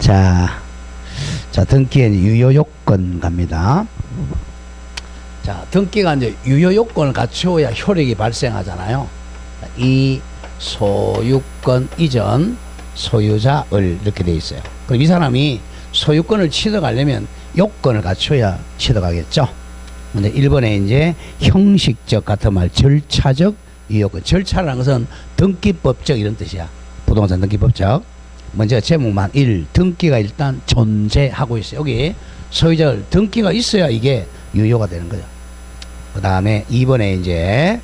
자, 등기의 유효 요건 갑니다. 자, 등기가 이제 유효 요건을 갖추어야 효력이 발생하잖아요. 이 소유권 이전 소유자을 이렇게 돼 있어요. 그럼 이 사람이 소유권을 취득하려면 요건을 갖춰야 취득하겠죠. 근데 1번에 이제 형식적 같은 말 절차적 유효권. 절차라는 것은 등기법적 이런 뜻이야. 부동산 등기법적. 먼저 제목만 1. 등기가 일단 존재하고 있어요. 여기 소유자를 등기가 있어야 이게 유효가 되는 거죠. 그 다음에 2번에 이제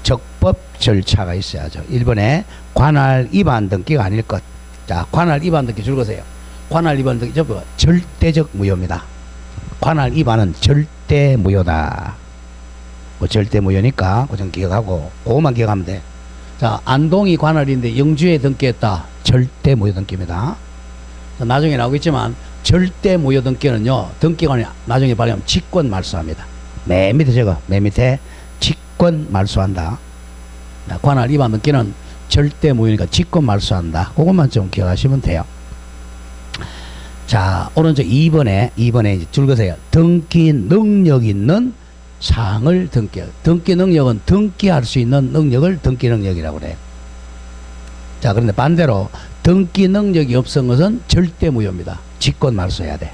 적법 절차가 있어야죠. 1번에 관할 위반 등기가 아닐 것. 자, 관할 위반 등기 줄거세요. 관할 위반 등기 절대적 무효입니다. 관할 위반은 절대 무효다. 뭐 절대 무효니까 그좀 기억하고 그것만 기억하면 돼. 자, 안동이 관할인데 영주에 등기했다. 절대 무효 등기입니다. 나중에 나오겠지만 절대 무효 등기는요, 등기관이 나중에 발행하면 직권 말소합니다. 맨 밑에 적어. 맨 밑에 직권 말소한다. 관할 위반 등기는 절대 무효니까 직권 말소한다. 그것만 좀 기억하시면 돼요. 자, 오른쪽 2번에 이제 줄거세요. 등기 능력 있는 사항을 등기해요. 등기 능력은 등기할 수 있는 능력을 등기 능력이라고 그래요. 자, 그런데 반대로 등기 능력이 없은 것은 절대 무효입니다. 직권 말소해야 돼.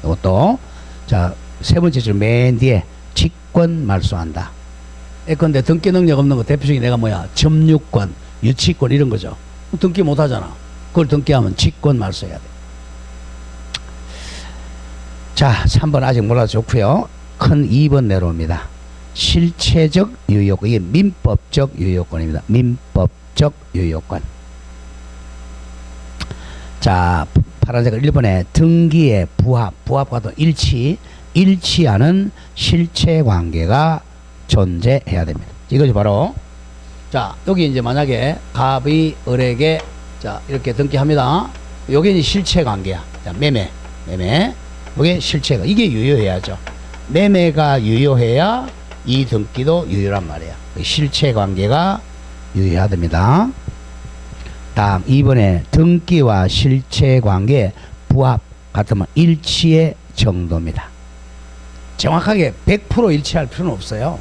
이것도 자, 세 번째 줄 맨 뒤에 직권 말소한다. 예컨대 등기 능력 없는 거 대표적인 내가 뭐야? 점유권, 유치권 이런 거죠. 등기 못 하잖아. 그걸 등기하면 직권 말소해야 돼. 자, 3번 아직 몰라도 좋고요. 큰 2번 내려옵니다. 실체적 유효권. 이게 민법적 유효권입니다. 민법적 유효권. 자, 파란색은 1번에 등기의 부합과 또 일치하는 실체 관계가 존재해야 됩니다. 이것이 바로, 자, 여기 이제 만약에 갑이 을에게 자, 이렇게 등기합니다. 요게 이제 실체 관계야. 자, 매매. 이게 실체가, 이게 유효해야죠. 매매가 유효해야 이 등기도 유효란 말이야. 실체 관계가 유효해야 됩니다. 다음 2번에 등기와 실체 관계 부합 같으면 일치의 정도입니다. 정확하게 100% 일치할 필요는 없어요.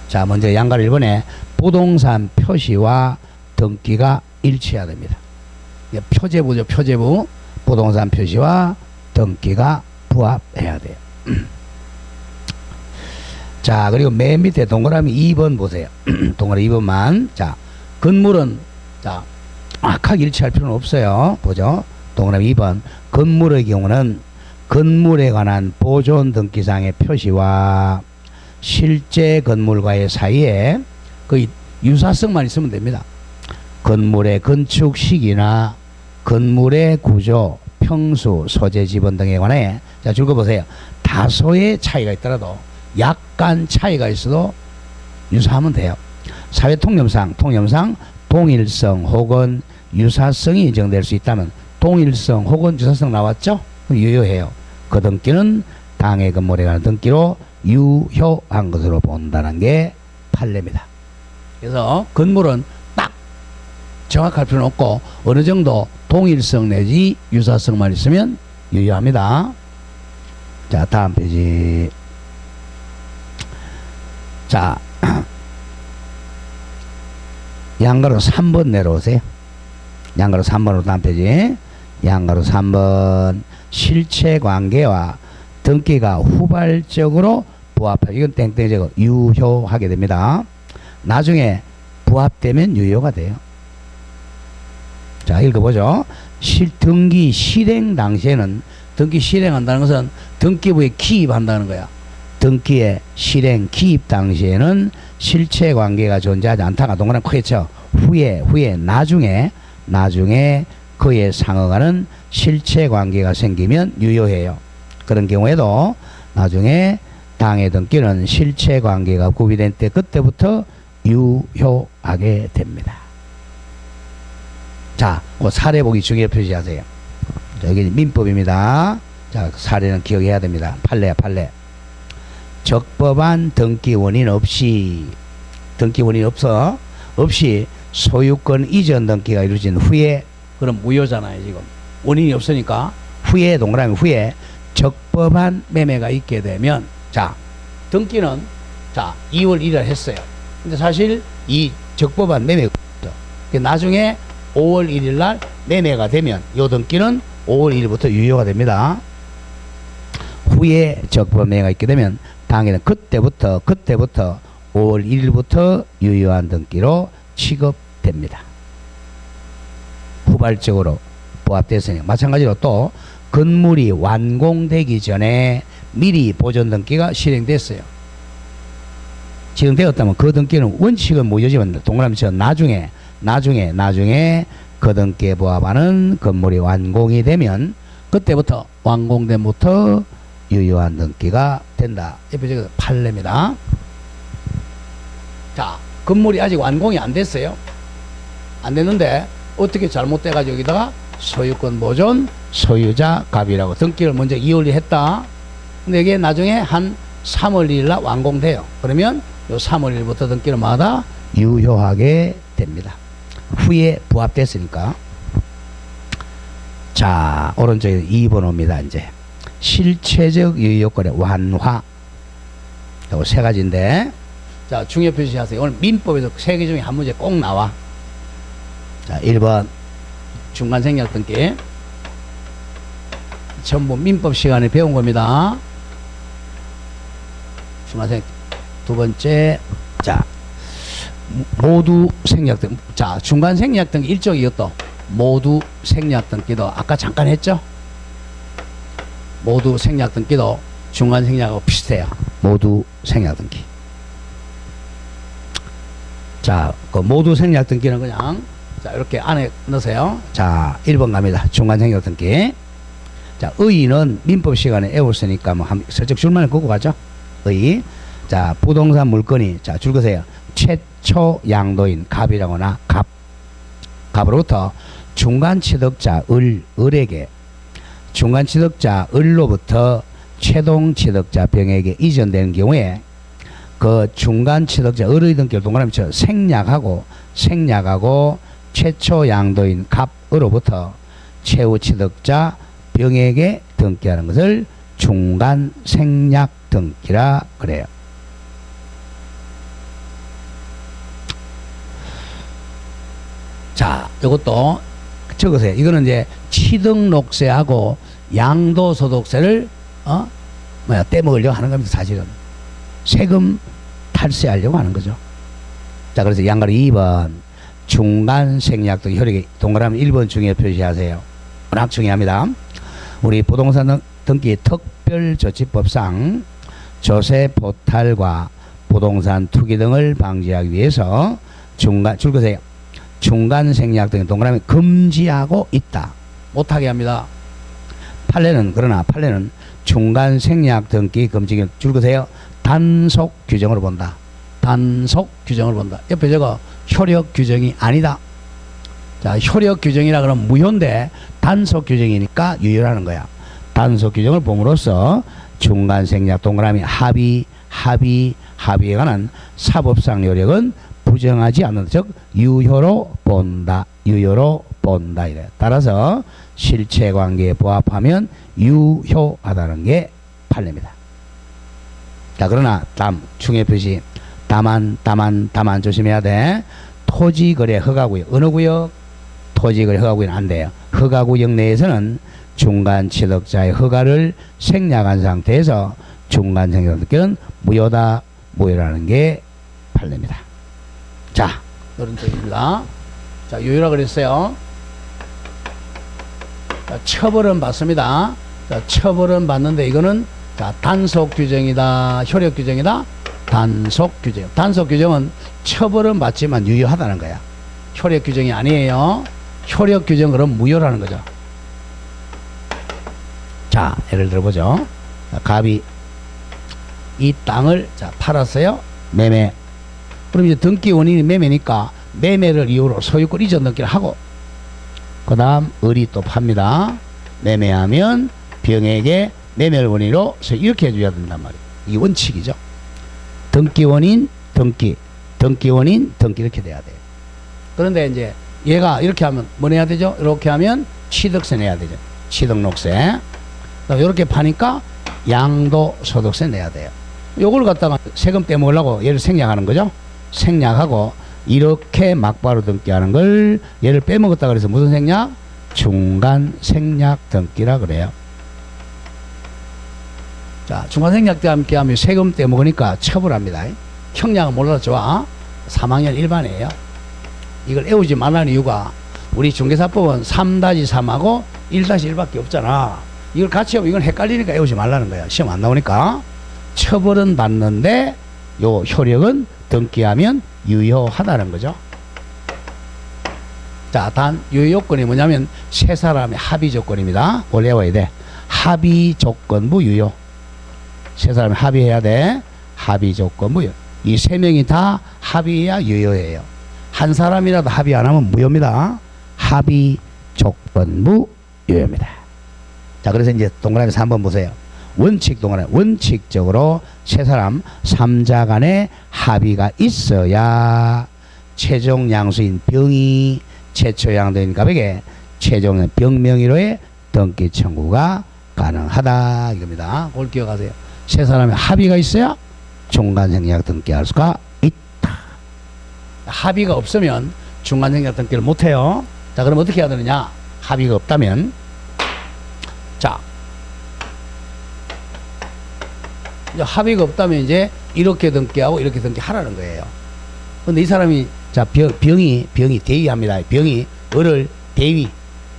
자, 먼저 양가 1번에 부동산 표시와 등기가 일치해야 됩니다. 표제부죠. 표제부. 부동산 표시와 등기가 부합해야 돼요. 자, 그리고 맨 밑에 동그라미 2번 보세요. 동그라미 2번만. 자, 건물은 자, 정확하게 일치할 필요는 없어요. 보죠. 동그라미 2번. 건물의 경우는 건물에 관한 보존 등기상의 표시와 실제 건물과의 사이에 그 유사성만 있으면 됩니다. 건물의 건축 시기나 건물의 구조, 평수, 소재 지번 등에 관해 자, 읽어보세요. 다소의 차이가 있더라도 약간 차이가 있어도 유사하면 돼요. 사회 통념상 동일성 혹은 유사성이 인정될 수 있다면 동일성 혹은 유사성 나왔죠? 유효해요. 그 등기는 당해 건물에 관한 등기로 유효한 것으로 본다는 게 판례입니다. 그래서 건물은 딱 정확할 필요는 없고 어느 정도 동일성 내지 유사성만 있으면 유효합니다. 자, 다음 페이지. 자, 양가로 3번 내려오세요. 양가로 3번으로 다음 페이지. 양가로 3번. 실체 관계와 등기가 후발적으로 부합하고, 이건 땡땡이고 유효하게 됩니다. 나중에 부합되면 유효가 돼요. 자, 읽어보죠. 등기 실행 당시에는, 등기 실행한다는 것은 등기부에 기입한다는 거야. 등기의 실행 기입 당시에는 실체 관계가 존재하지 않다가 동그란 크겠죠. 후에 나중에 그에 상응하는 실체 관계가 생기면 유효해요. 그런 경우에도 나중에 당해 등기는 실체 관계가 구비된 때 그때부터 유효하게 됩니다. 자, 그 사례 보기 중요해 표시하세요. 자, 여기 민법입니다. 자, 사례는 기억해야 됩니다. 판례야, 판례. 적법한 등기 원인 없이 소유권 이전 등기가 이루어진 후에, 그럼 무효잖아요, 지금. 원인이 없으니까 후에 동그라미 후에 적법한 매매가 있게 되면 자 등기는 자 2월 1일 했어요. 근데 사실 이 적법한 매매가 없어. 나중에 5월 1일 날 매매가 되면 요 등기는 5월 1일부터 유효가 됩니다. 후에 적법한 매매가 있게 되면 당연히 그때부터 5월 1일부터 유효한 등기로 취급됩니다. 후발적으로 부합됐으니 마찬가지로 또 건물이 완공되기 전에 미리 보존 등기가 실행됐어요. 실행되었다면 그 등기는 원칙은 무효지만 동그라미처럼 나중에 그 등기에 부합하는 건물이 완공이 되면 그때부터 완공됨부터 유효한 등기가 된다. 옆에 적어서 판례입니다. 자, 건물이 아직 완공이 안 됐어요. 안 됐는데 어떻게 잘못돼가지고 여기다가 소유권 보존 소유자 갑이라고 등기를 먼저 2월 1일 했다. 근데 이게 나중에 한 3월 1일 날 완공돼요. 그러면 요 3월 1일부터 등기는 마다 유효하게 됩니다. 후에 부합됐으니까. 자, 오른쪽에 2번호입니다. 이제 실체적 유효권의 완화. 요 세 가지인데, 자, 중요 표시하세요. 오늘 민법에서 세 개 중에 한 문제 꼭 나와. 자, 1번 중간 생략 등기. 전부 민법 시간에 배운 겁니다. 중간 생략. 두 번째, 자, 모두 생략 등기. 자, 중간 생략 등기 일종이 이것도 모두 생략 등기도 아까 잠깐 했죠? 모두 생략 등기도 중간 생략하고 비슷해요. 모두 생략 등기. 자, 그 모두 생략 등기는 그냥 자, 이렇게 안에 넣으세요. 자, 1번 갑니다. 중간 생략 등기. 자, 의의는 민법 시간에 애웠으니까 뭐 슬쩍 줄만 긋고 가죠. 의의. 자, 부동산 물건이 자, 줄 거세요. 최초 양도인 갑이라거나 갑으로부터 중간 취득자 을에게 중간 취득자 을로부터 최종 취득자 병에게 이전되는 경우에 그 중간 취득자 을의 등기를 동그라미처럼 생략하고 최초 양도인 갑으로부터 최후 취득자 병에게 등기하는 것을 중간 생략 등기라 그래요. 자, 이것도 적으세요. 이거는 이제 취득록세하고 양도소득세를 떼먹으려고 하는 겁니다. 사실은 세금 탈세하려고 하는 거죠. 자, 그래서 양가리 2번 중간 생략 등 효력이 동그라미 1번 중에 표시하세요. 워낙 중요합니다. 우리 부동산 등기 특별조치법상 조세 포탈과 부동산 투기 등을 방지하기 위해서 줄 거세요. 중간 생략 등 동그라미 금지하고 있다. 못하게 합니다. 그러나 판례는 중간 생략 등기 금지 줄 거세요. 단속 규정으로 본다. 단속 규정을 본다. 옆에 저거 효력 규정이 아니다. 자, 효력 규정이라 그러면 무효인데 단속 규정이니까 유효라는 거야. 단속 규정을 봄으로써 중간 생략 동그라미 합의에 관한 사법상 요력은 부정하지 않는다. 즉 유효로 본다. 이래. 따라서 실체관계에 부합하면 유효하다는 게 판례입니다. 자, 그러나 다음 중요 표시 다만 조심해야 돼. 토지거래 허가구역 어느 구역? 토지거래 허가구역은 안 돼요. 허가구역 내에서는 중간 취득자의 허가를 생략한 상태에서 중간 생략 등기는 무효라는 게 판례입니다. 자, 오른쪽입니다. 자, 유효라 그랬어요. 자, 처벌은 받습니다. 자, 처벌은 받는데 이거는 자, 단속 규정이다, 효력 규정이다, 단속 규정. 단속 규정은 처벌은 받지만 유효하다는 거야. 효력 규정이 아니에요. 효력 규정 그럼 무효라는 거죠. 자, 예를 들어보죠. 자, 갑이 이 땅을 자, 팔았어요. 매매. 그럼 이제 등기 원인이 매매니까 매매를 이유로 소유권 이전 등기를 하고 그 다음 을이 또 팝니다. 매매하면 병에게 매매를 원인으로 이렇게 해줘야 된단 말이에요. 이 원칙이죠. 등기 원인 등기 이렇게 돼야 돼요. 그런데 이제 얘가 이렇게 하면 뭐 해야 되죠? 이렇게 하면 취득세 내야 되죠. 취득록세. 이렇게 파니까 양도소득세 내야 돼요. 요걸 갖다가 세금 떼먹으려고 얘를 생략하는 거죠. 생략하고 이렇게 막바로 등기하는 걸 얘를 빼먹었다 그래서 무슨 생략? 중간 생략 등기라 그래요. 자, 중간 생략 등기하면 세금 떼먹으니까 처벌합니다. 형량은 몰라도 좋아. 3학년 일반이에요. 이걸 애우지 말라는 이유가 우리 중개사법은 3-3하고 1-1밖에 없잖아. 이걸 같이 하면 이건 헷갈리니까 애우지 말라는 거야. 시험 안 나오니까. 처벌은 받는데 요 효력은 등기하면 유효하다는 거죠. 자, 단 유효 요건이 뭐냐면 세 사람의 합의 조건입니다. 원래 외워야 돼. 합의 조건부 유효. 세 사람이 합의해야 돼. 합의 조건부 유효. 이 세 명이 다 합의해야 유효해요. 한 사람이라도 합의 안 하면 무효입니다. 합의 조건부 유효입니다. 자, 그래서 이제 동그라미에서 한번 보세요. 원칙 동그라미. 원칙적으로 세 사람 3자 간의 합의가 있어야 최종 양수인 병이 최초 양도인 갑에게 최종 병명의로의 등기 청구가 가능하다 이겁니다. 그걸 기억하세요. 세 사람의 합의가 있어야 중간생략 등기할 수가 있다. 합의가 없으면 중간생략 등기를 못해요. 자, 그럼 어떻게 해야 되느냐? 합의가 없다면, 자, 합의가 없다면 이제 이렇게 등기하고 이렇게 등기하라는 거예요. 근데 이 사람이, 자, 병이 대위합니다. 병이 을을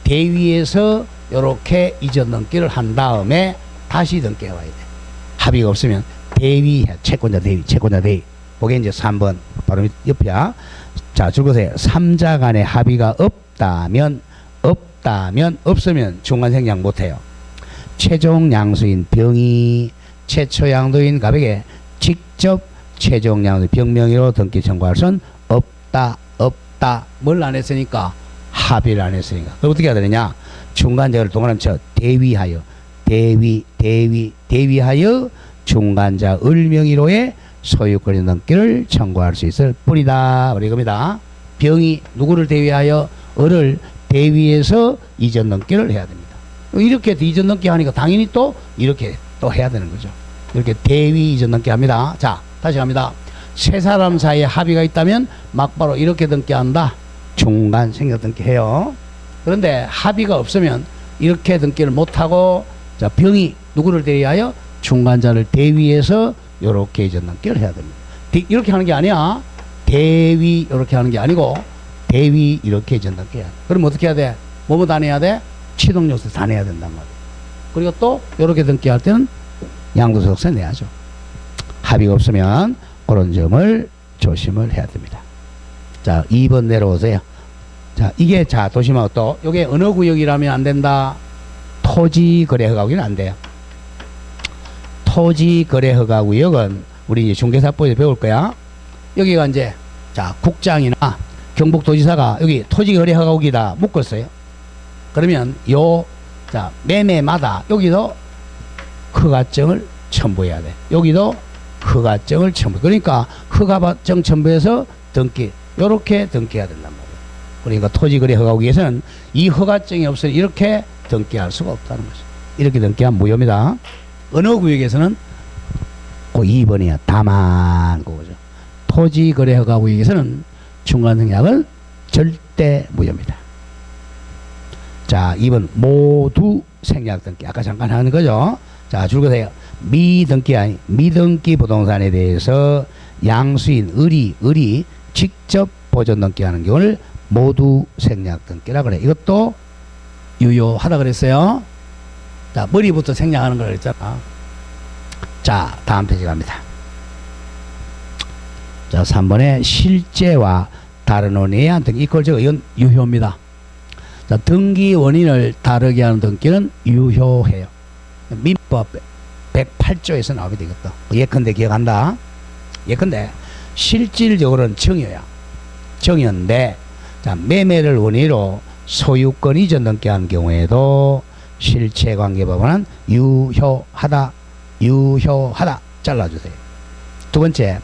대위에서 이렇게 이전 등기를 한 다음에 다시 등기해 와야 돼. 합의가 없으면 대위, 채권자 대위. 그게 이제 3번 바로 옆이야. 자, 줄거세요. 3자 간의 합의가 없으면 중간생략 못해요. 최종 양수인 병이 최초 양도인 갑에게 직접 최종 양도 병명의로 등기 청구할 수는 없다. 뭘 안 했으니까? 합의를 안 했으니까. 그럼 어떻게 해야 되느냐? 중간자를 동그라미 쳐 대위하여 중간자 을명의로의 소유권 등기를 청구할 수 있을 뿐이다. 우리 겁니다. 병이 누구를 대위하여? 을을 대위해서 이전 등기를 해야 됩니다. 이렇게 이전 등기 하니까 당연히 또 이렇게 또 해야 되는 거죠. 이렇게 대위 이전 등기 합니다. 자, 다시 갑니다. 세 사람 사이에 합의가 있다면 막바로 이렇게 등기한다. 중간 생략 등기해요. 그런데 합의가 없으면 이렇게 등기를 못하고, 자, 병이 누구를 대위하여? 중간자를 대위해서 이렇게 이전 등기를 해야 됩니다. 이렇게 하는 게 아니야. 대위 이렇게 하는 게 아니고 대위 이렇게 이전 등기해야 돼. 그럼 어떻게 해야 돼? 뭐뭐 다 내야 돼? 취득요세 다 내야 된단 말이야. 그리고 또 이렇게 등기할 때는 양도소득세 내야죠. 합의가 없으면 그런 점을 조심을 해야 됩니다. 자, 2번 내려오세요. 자, 이게, 자, 도심하고 또 이게 어느 구역이라면 안 된다? 토지거래허가구역은 안 돼요. 토지거래허가구역은 우리 이제 중개사법에서 배울 거야. 여기가 이제, 자, 국장이나 경북도지사가 여기 토지거래허가구역이다 묶었어요. 그러면 자, 매매마다 여기도 허가증을 첨부해야 돼. 여기도 허가증을 첨부. 그러니까 허가증 첨부해서 등기, 요렇게 등기해야 된단 말이에요. 그러니까 토지거래 허가구역에서는 이 허가증이 없으면 이렇게 등기할 수가 없다는 거죠. 이렇게 등기하면 무효입니다. 어느 구역에서는 그 2번이야. 다만 그거죠. 토지거래 허가구역에서는 중간생략은 절대 무효입니다. 자, 2번 모두 생략 등기. 아까 잠깐 하는 거죠. 자, 줄거세요. 미등기 부동산에 대해서 양수인 을이 직접 보존 등기하는 경우를 모두 생략 등기라 그래. 이것도 유효하다 그랬어요. 자, 머리부터 생략하는 걸 그랬잖아. 자, 다음 페이지 갑니다. 자, 3번에 실제와 다른 원인에 의한 등기. 이걸 이건 유효입니다. 자, 등기 원인을 다르게 하는 등기는 유효해요. 민법 108조에서 나오게 되겠다. 예컨대 기억한다. 예컨대 실질적으로는 정여야. 정여인데, 자, 매매를 원인으로 소유권 이전 등기한 경우에도 실체관계법원은 유효하다. 잘라주세요. 두 번째,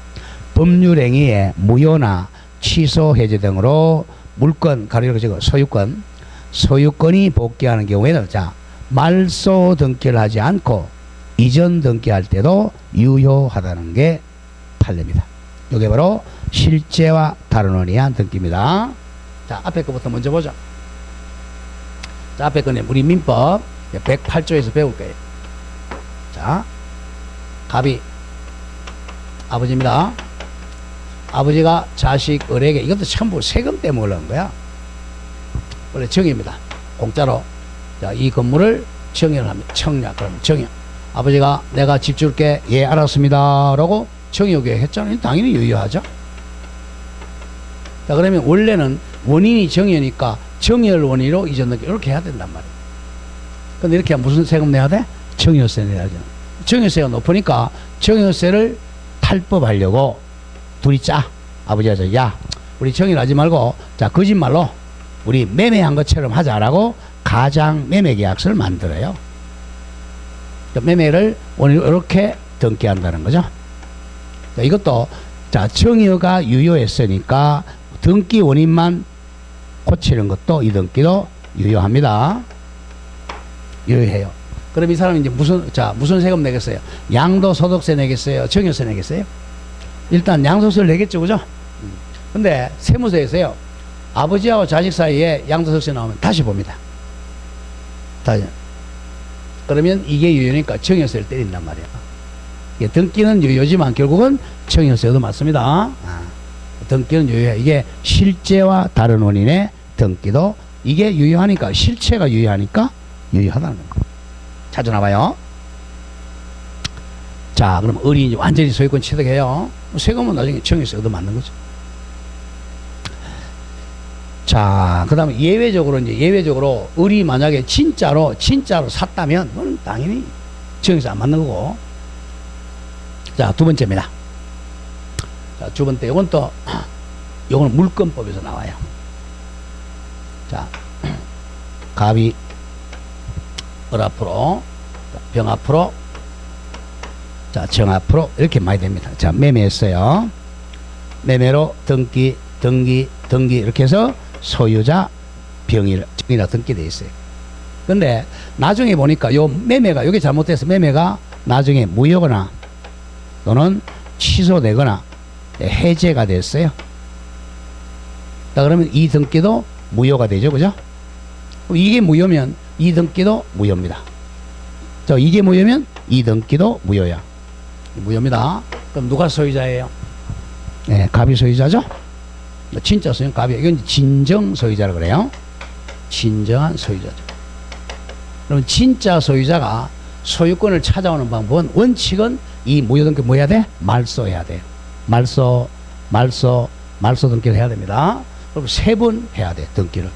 법률행위의 무효나 취소 해제 등으로 물권, 가로열고 적어 소유권, 소유권이 복귀하는 경우에는 자 말소 등기를 하지 않고 이전 등기할 때도 유효하다는 게 판례입니다. 이게 바로 실제와 다른 원인에 의한 등기입니다. 자 앞에 거부터 먼저 보죠. 자 앞에 거는 우리 민법 108조에서 배울 거예요. 자 갑이 아버지입니다. 아버지가 자식 을에게 이것도 전부 세금 때문에 올라온 거야. 원래 정의입니다. 공짜로 자, 이 건물을 정의를 합니다. 청약 그러면 정의. 아버지가 내가 집 줄게 예 알았습니다 라고 정의하게 했잖아요. 당연히 유효하죠. 자 그러면 원래는 원인이 정의니까 정의를 원인으로 이전등기 이렇게 해야 된단 말이에요. 근데 이렇게 하면 무슨 세금 내야 돼? 정의세 내야 돼. 정의세가 높으니까 정의세를 탈법하려고 둘이 짜. 아버지가 저, 야 우리 정의를 하지 말고 자 거짓말로 우리 매매한 것처럼 하자라고 가장 매매계약서를 만들어요. 매매를 원인으로 이렇게 등기한다는 거죠. 자, 이것도 자 정의가 유효했으니까 등기 원인만 고치는 것도 이 등기도 유효합니다. 유효해요. 그럼 이 사람이 이제 무슨 세금 내겠어요? 양도소득세 내겠어요? 정의세 내겠어요? 일단 양도세를 내겠죠, 그죠? 근데 세무서에서요, 아버지하고 자식 사이에 양도소득세 나오면 다시 봅니다. 다시. 그러면 이게 유효니까 정의세를 때린단 말이에요. 이게 등기는 유효지만 결국은 정의세도 맞습니다. 등기는 유효해. 이게 실제와 다른 원인의 등기도 이게 유효하니까 실체가 유효하니까 유효하다는 겁니다. 찾아나봐요. 자, 그럼 을이 이제 완전히 소유권 취득해요. 세금은 나중에 정의세 얻어맞는 거죠. 자, 그 다음에 예외적으로 을이 만약에 진짜로 샀다면, 그건 당연히 정의세 안 맞는 거고. 자, 두 번째입니다. 자, 두 번째, 요거는 물권법에서 나와요. 자, 갑이 을 앞으로, 병 앞으로, 자, 정 앞으로 이렇게 많이 됩니다. 자, 매매했어요. 매매로 등기 이렇게 해서 소유자 병이라 등기되어 있어요. 근데 나중에 보니까 요 매매가 이게 잘못돼서 매매가 나중에 무효거나 또는 취소되거나 해제가 됐어요. 자, 그러면 이 등기도 무효가 되죠, 그죠? 이게 무효면 이 등기도 무효입니다. 자, 이게 무효면 이 등기도 무효야. 무효입니다. 그럼 누가 소유자예요? 네, 갑이 소유자죠? 진짜 소유는 갑이에요. 이건 진정 소유자라고 그래요. 진정한 소유자죠. 그럼 진짜 소유자가 소유권을 찾아오는 방법은 원칙은 이 무효등기 뭐 해야 돼? 말소해야 돼요. 말소 등기를 해야 됩니다. 그럼 3번 해야 돼, 등기를.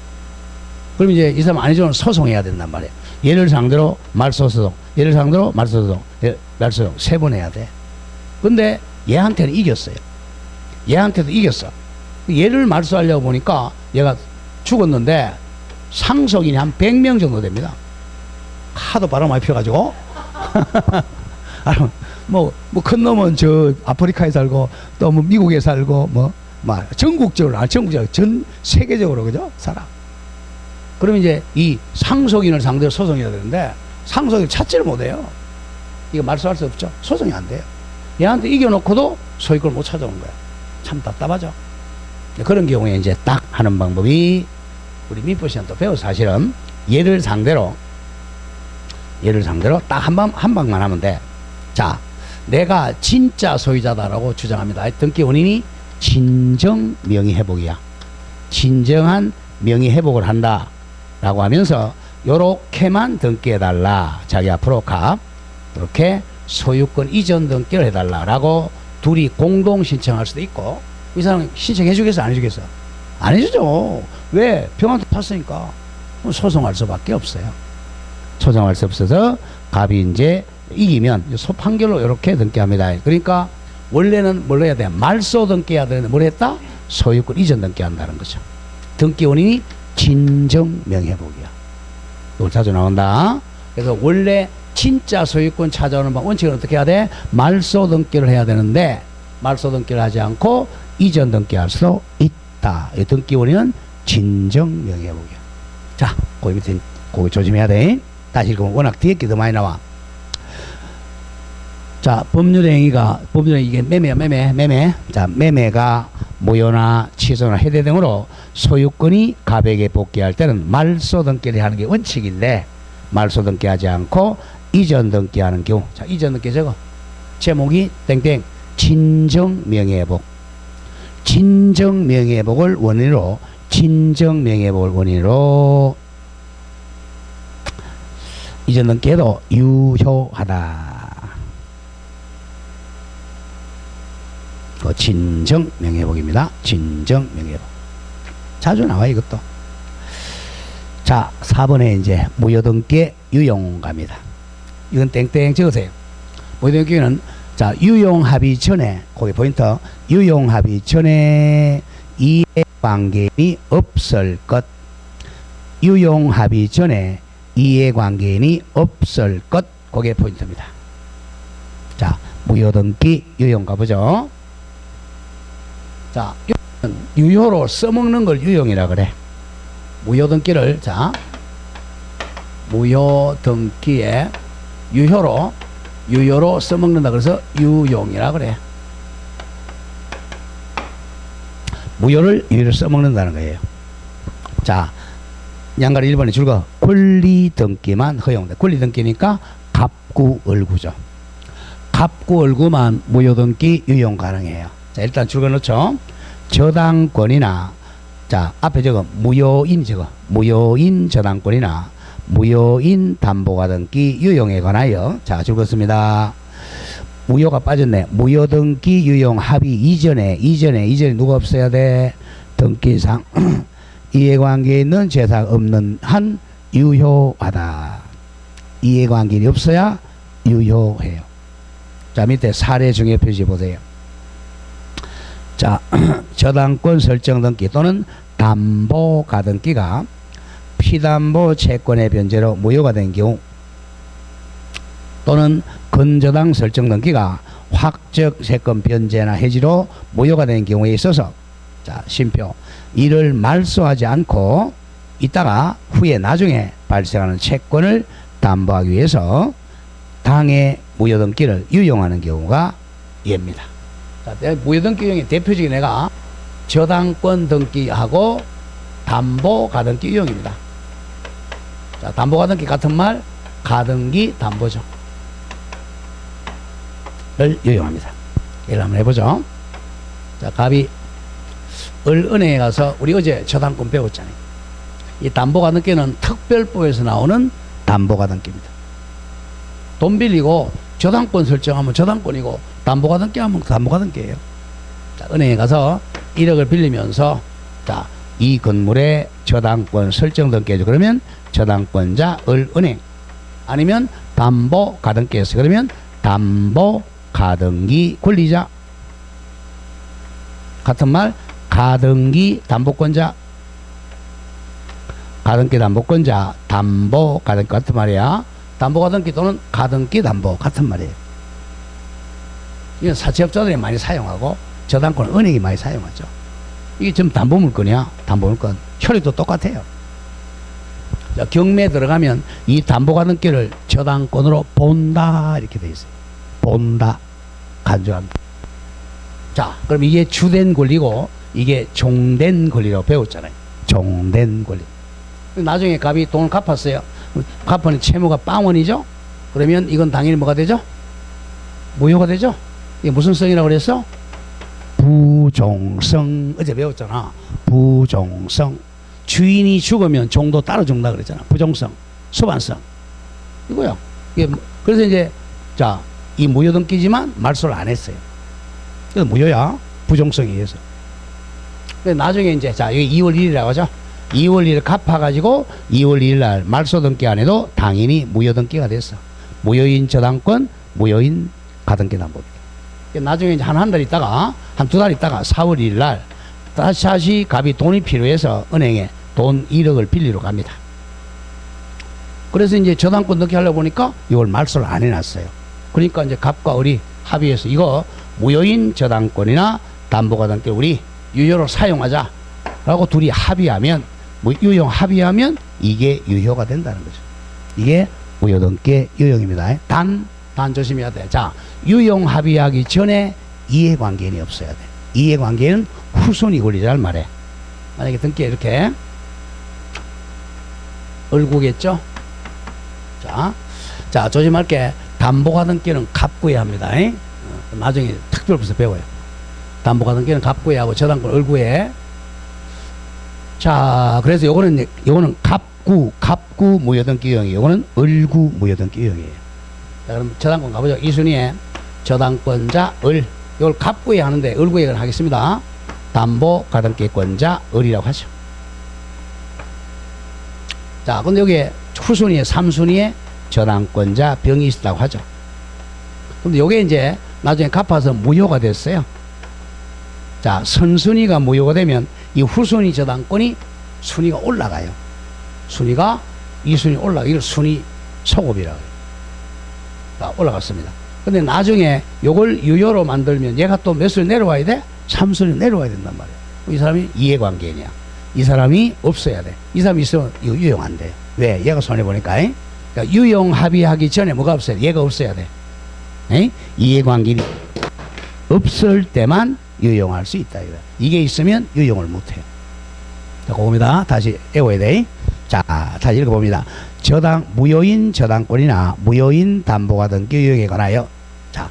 그럼 이제 이 사람 아니지만 소송해야 된단 말이에요. 얘를 상대로 말소소송, 얘를 상대로 말소소송, 말소소송 3번 해야 돼. 근데 얘한테는 이겼어요. 얘한테도 이겼어. 얘를 말소하려고 보니까 얘가 죽었는데 상속인이 한 100명 정도 됩니다. 하도 바람 많이 펴가지고. 큰 놈은 저 아프리카에 살고 또 뭐 미국에 살고 전국적으로 전 세계적으로 그죠? 살아. 그러면 이제 이 상속인을 상대로 소송해야 되는데 상속인 찾지를 못해요. 이거 말소할 수 없죠. 소송이 안 돼요. 얘한테 이겨놓고도 소유권을 못 찾아온 거야. 참 답답하죠. 그런 경우에 이제 딱 하는 방법이 우리 민법시간 또 배워 사실은 얘를 상대로 딱 한 방만 하면 돼. 자, 내가 진짜 소유자다라고 주장합니다. 등기 원인이 진정 명의회복이야. 진정한 명의회복을 한다 라고 하면서 요렇게만 등기해달라. 자기 앞으로 갑 이렇게 소유권 이전 등기를 해달라 라고 둘이 공동 신청할 수도 있고, 이 사람 신청해 주겠어 안 해주겠어? 안 해주죠. 왜? 병한테 팠으니까. 소송할 수밖에 없어요. 소송할 수 없어서 갑이 이제 이기면 소판결로 이렇게 등기합니다. 그러니까 원래는 뭘 해야 돼? 말소 등기해야 되는데 뭘 했다? 소유권 이전 등기한다는 거죠. 등기 원인이 진정 명예회복이야. 이걸 자주 나온다. 그래서 원래 진짜 소유권 찾아오는 방 원칙은 어떻게 해야 돼? 말소 등기를 해야 되는데 말소 등기를 하지 않고 이전 등기할 수도 있다. 이 등기 원인은 진정 명예회복이야. 자, 거기 밑에 거기 조심해야 돼. 다시 읽으면 워낙 뒤에 게 더 많이 나와. 자, 법률행위가 이게 매매. 자, 매매가 무효나 취소나 해대 등으로 소유권이 갑에게 복귀할 때는 말소 등기를 하는 게 원칙인데 말소 등기하지 않고 이전 등기하는 경우. 자, 이전 등기 적어. 제목이 땡땡 진정 명예회복. 진정 명예회복을 원인으로 이전 등기에도 유효하다. 진정 명예회복입니다. 진정 명예회복. 자주 나와 이것도. 자, 4번에 이제 무효등기의 유용갑니다. 이건 땡땡 적으세요. 무효등기는 자, 유용합의 전에 거기 포인트 유용합의 전에 이해관계인이 없을 것. 유용합의 전에 이해관계인이 없을 것. 그게 포인트입니다. 자, 무효등기 유용 가보죠. 자, 유효로 써먹는 걸 유용이라 그래. 무효등기를 자, 무효등기에 유효로 써먹는다 그래서 유용이라 그래. 무효를 유효로 써먹는다는 거예요. 자, 양가리 1번에 줄거 권리등기만 허용돼. 권리등기니까 갑구을구죠. 갑구을구만 무효등기 유용 가능해요. 자, 일단 줄거 넣죠. 저당권이나 자, 앞에 저거 무효인 저당권이나 무효인 담보가 등기 유용에 관하여 자, 줄거습니다. 무효가 빠졌네. 무효등기 유용 합의 이전에 누가 없어야 돼? 등기상 이해관계에 있는 재산 없는 한 유효하다. 이해관계이 없어야 유효해요. 자, 밑에 사례 중에 표시 보세요. 자, 저당권 설정 등기 또는 담보 가등기가 피담보 채권의 변제로 무효가 된 경우 또는 근저당 설정 등기가 확적 채권 변제나 해지로 무효가 된 경우에 있어서 자, 심표 이를 말소하지 않고 있다가 후에 나중에 발생하는 채권을 담보하기 위해서 당해 무효등기를 유용하는 경우가 예입니다. 자, 무효등기 유용의 대표적인 애가 저당권 등기하고 담보 가등기 유용입니다. 자, 담보 가등기 같은 말 가등기 담보죠. 를 유용합니다. 이걸 한번 해보죠. 자, 갑이 은행에 가서 우리 어제 저당권 배웠잖아요. 이 담보 가등기는 특별법에서 나오는 담보 가등기입니다. 돈 빌리고 저당권 설정하면 저당권이고 담보 가등기 하면 담보 가등기예요. 자, 은행에 가서 1억을 빌리면서 자, 이 건물에 저당권 설정 등기 해줘. 그러면 저당권자 은행 아니면 담보 가등기 했어. 그러면 담보 가등기 권리자 같은 말 가등기 담보권자 가등기 담보권자 담보 가등기 같은 말이야. 담보 가등기 또는 가등기 담보 같은 말이에요. 이건 사채업자들이 많이 사용하고 저당권은 은행이 많이 사용하죠. 이게 지금 담보물건이야. 담보물건 효력도 똑같아요. 자, 경매에 들어가면 이 담보 가등기를 저당권으로 본다 이렇게 돼 있어요. 본다 간주합니다. 자, 그럼 이게 주된 권리고 이게 종된 권리라고 배웠잖아요. 종된 권리. 나중에 갑이 돈을 갚았어요. 갚은 채무가 빵원이죠. 그러면 이건 당연히 뭐가 되죠? 무효가 되죠. 이게 무슨 성이라고 그랬어? 부종성. 어제 배웠잖아. 부종성. 주인이 죽으면 종도 따로 죽는다 그랬잖아. 부종성, 소반성 이거요. 이게 그래서 이제 자, 이 무효등기지만 말소를 안 했어요. 그래서 무효야. 부종성에 의해서. 나중에 이제 자, 여기 2월 1일이라고 하죠. 2월 1일 갚아가지고 2월 1일 날 말소 등기 안 해도 당연히 무효 등기가 됐어. 무효인 저당권, 무효인 가등기 담보입니다. 나중에 이제 한 달 있다가 한 두 달 있다가 4월 1일 날 다시 갑이 돈이 필요해서 은행에 돈 1억을 빌리러 갑니다. 그래서 이제 저당권 등기 하려고 보니까 이걸 말소를 안 해놨어요. 그러니까 이제 갑과 을이 합의해서 이거 무효인 저당권이나 담보가등기 우리 유효로 사용하자 라고 둘이 합의하면 유용 합의하면 이게 유효가 된다는 거죠. 이게 무효등기의 유형입니다. 단 조심해야 돼. 자, 유용 합의하기 전에 이해관계인이 없어야 돼. 이해관계인은 후손이 권리자를 말해. 만약에 등기에 이렇게 을구겠죠? 자, 조심할 게 담보가 등기는 갑구에 합니다. 나중에 특별부서 배워요. 담보가 등기는 갑구에 하고 저당권 을구에. 자, 그래서 요거는 갑구 무효등기 유형이에요. 요거는 을구 을구무효등기 유형이에요. 자, 그럼 저당권 가보죠. 이 순위에 저당권자 을, 이걸 갑구에 하는데 을구에 하겠습니다. 담보 가등기권자 을이라고 하죠. 자, 근데 여기에 후순위에 3순위에 저당권자 병이 있다고 하죠. 근데 요게 이제 나중에 갚아서 무효가 됐어요. 자, 선순위가 무효가 되면 이 후순위 저당권이 순위가 올라가요. 순위가 이 순위 올라가. 이걸 순위 소급이라고 해요. 자, 올라갔습니다. 근데 나중에 요걸 유효로 만들면 얘가 또 몇 순위 내려와야 돼? 3순위 내려와야 된단 말이에요. 이 사람이 이해관계냐. 이 사람이 없어야 돼. 이 사람이 있으면 이거 유용 안 돼. 왜? 얘가 손해보니까. 그러니까 유용 합의하기 전에 뭐가 없어야 돼? 얘가 없어야 돼. 이해관계이 없을 때만 유용할 수 있다. 이게 있으면 유용을 못해. 자, 그겁니다. 다시 외워야 돼. 자, 다시 읽어봅니다. 무효인 저당권이나 무효인 담보가 등기 유용에 관하여, 자,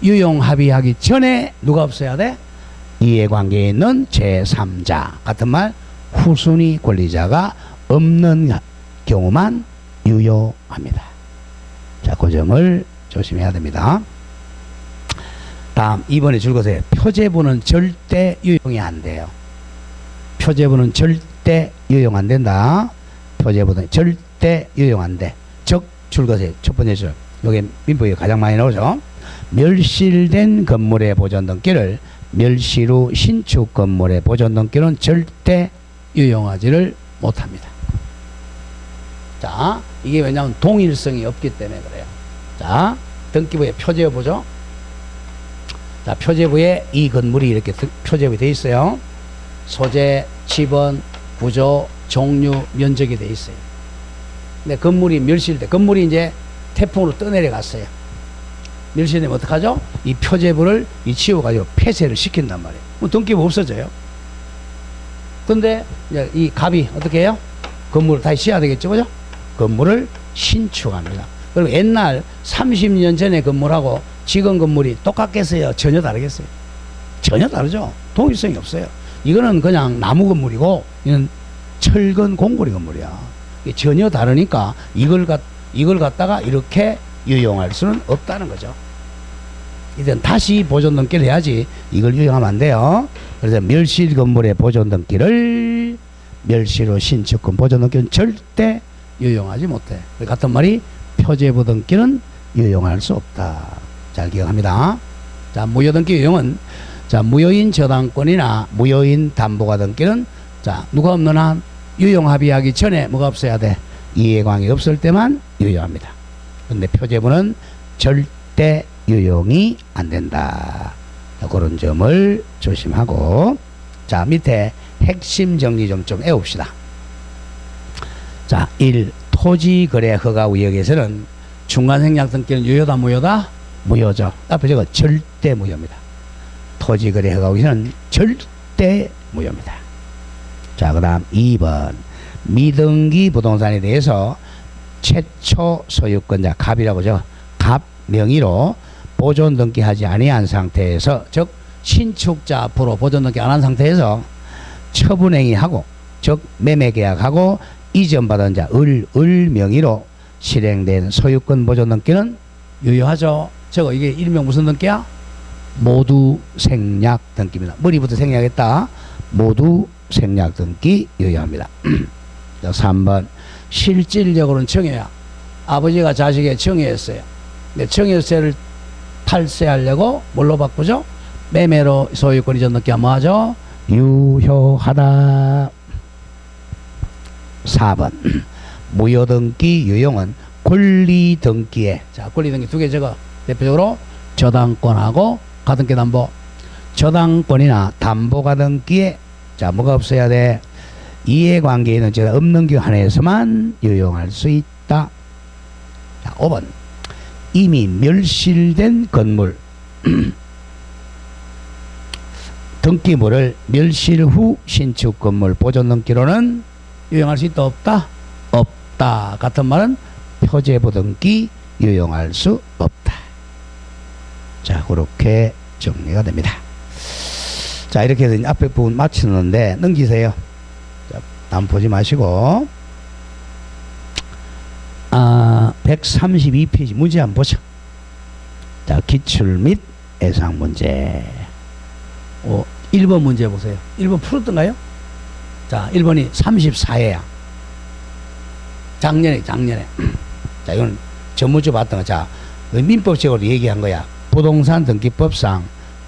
유용 합의하기 전에 누가 없어야 돼? 이해관계에 있는 제3자 같은 말, 후순위 권리자가 없는 경우만 유효합니다. 자, 그 점을 조심해야 됩니다. 다음 2번에 줄것에 표제부는 절대 유용이 안 돼요. 표제부는 절대 유용 안 된다. 표제부는 절대 유용 안 돼. 즉 줄것에 첫 번째 줄, 여기 민법이 가장 많이 나오죠. 멸실된 건물의 보존 등기를 멸실 후 신축 건물의 보존 등기는 절대 유용하지를 못합니다. 자, 이게 왜냐하면 동일성이 없기 때문에 그래요. 자, 등기부의 표제부 보죠. 자, 표제부에 이 건물이 이렇게 표제부에 되어 있어요. 소재, 지번, 구조, 종류, 면적이 되어 있어요. 근데 건물이 멸실돼. 건물이 이제 태풍으로 떠내려갔어요. 멸실되면 어떡하죠? 이 표제부를 치워가지고 폐쇄를 시킨단 말이에요. 뭐 등기부 없어져요. 근데 이제 이 갑이 어떻게 해요? 건물을 다시 지어야 되겠죠, 그죠? 건물을 신축합니다. 그럼 옛날 30년 전의 건물하고 지금 건물이 똑같겠어요? 전혀 다르겠어요? 전혀 다르죠. 동일성이 없어요. 이거는 그냥 나무 건물이고 이건 철근 공고리 건물이야. 전혀 다르니까 이걸 갖다가 이렇게 유용할 수는 없다는 거죠. 이젠 다시 보존 등기를 해야지 이걸 유용하면 안 돼요. 그래서 멸실 건물의 보존 등기를 멸실 후 신축권 보존 등기는 절대 유용하지 못해. 같은 말이 표제부 등기는 유용할 수 없다. 잘 기억합니다. 자, 무효 등기 유용은, 자, 무효인 저당권이나 무효인 담보가 등기는, 자, 누가 없는 한 유용 합의하기 전에 뭐가 없어야 돼? 이해관계 없을 때만 유효합니다. 근데 표제부는 절대 유용이 안 된다. 자, 그런 점을 조심하고, 자, 밑에 핵심 정리 좀 외웁시다. 자, 1. 토지거래 허가 구역에서는 중간생략 등기는 유효다 무효다? 무효죠. 앞에 저거 절대 무효입니다. 토지거래 허가 구역에서는 절대 무효입니다. 자, 그 다음 2번 미등기 부동산에 대해서 최초 소유권자 갑이라고 하죠. 갑 명의로 보존 등기하지 아니한 상태에서, 즉 신축자 앞으로 보존 등기 안 한 상태에서 처분행위하고, 즉 매매계약하고 이전받은 자 을 명의로 실행된 소유권 보존 등기는 유효하죠. 저거 이게 일명 무슨 등기야? 모두 생략 등기입니다. 머리부터 생략했다. 모두 생략 등기 유효합니다. 3번 실질적으로는 청해야. 아버지가 자식의 청해였어요. 근데 청해세를 탈세하려고 뭘로 바꾸죠? 매매로 소유권 이전 등기 뭐 하죠? 유효하다. 4번 무효등기 유용은 권리등기에, 자, 권리등기 두 개 적어. 대표적으로 저당권하고 가등기 담보. 저당권이나 담보 가등기에, 자, 뭐가 없어야 돼? 이해관계에 있는 죄가 없는 경우 하나에서만 유용할 수 있다. 자, 5번 이미 멸실된 건물 등기물을 멸실 후 신축 건물 보존 등기로는 유용할 수 있다 없다? 없다. 같은 말은 표제부 등기 유용할 수 없다. 자, 그렇게 정리가 됩니다. 자, 이렇게 해서 앞에 부분 마치는데 넘기세요. 자, 다음 보지 마시고 132페이지 문제 한번 보죠. 자, 기출 및 예상 문제. 1번 문제 보세요. 1번 풀었던가요? 자, 1번이 34회야. 작년에. 자, 이건 전문적으로 봤던 거. 자, 민법적으로 얘기한 거야. 부동산 등기법상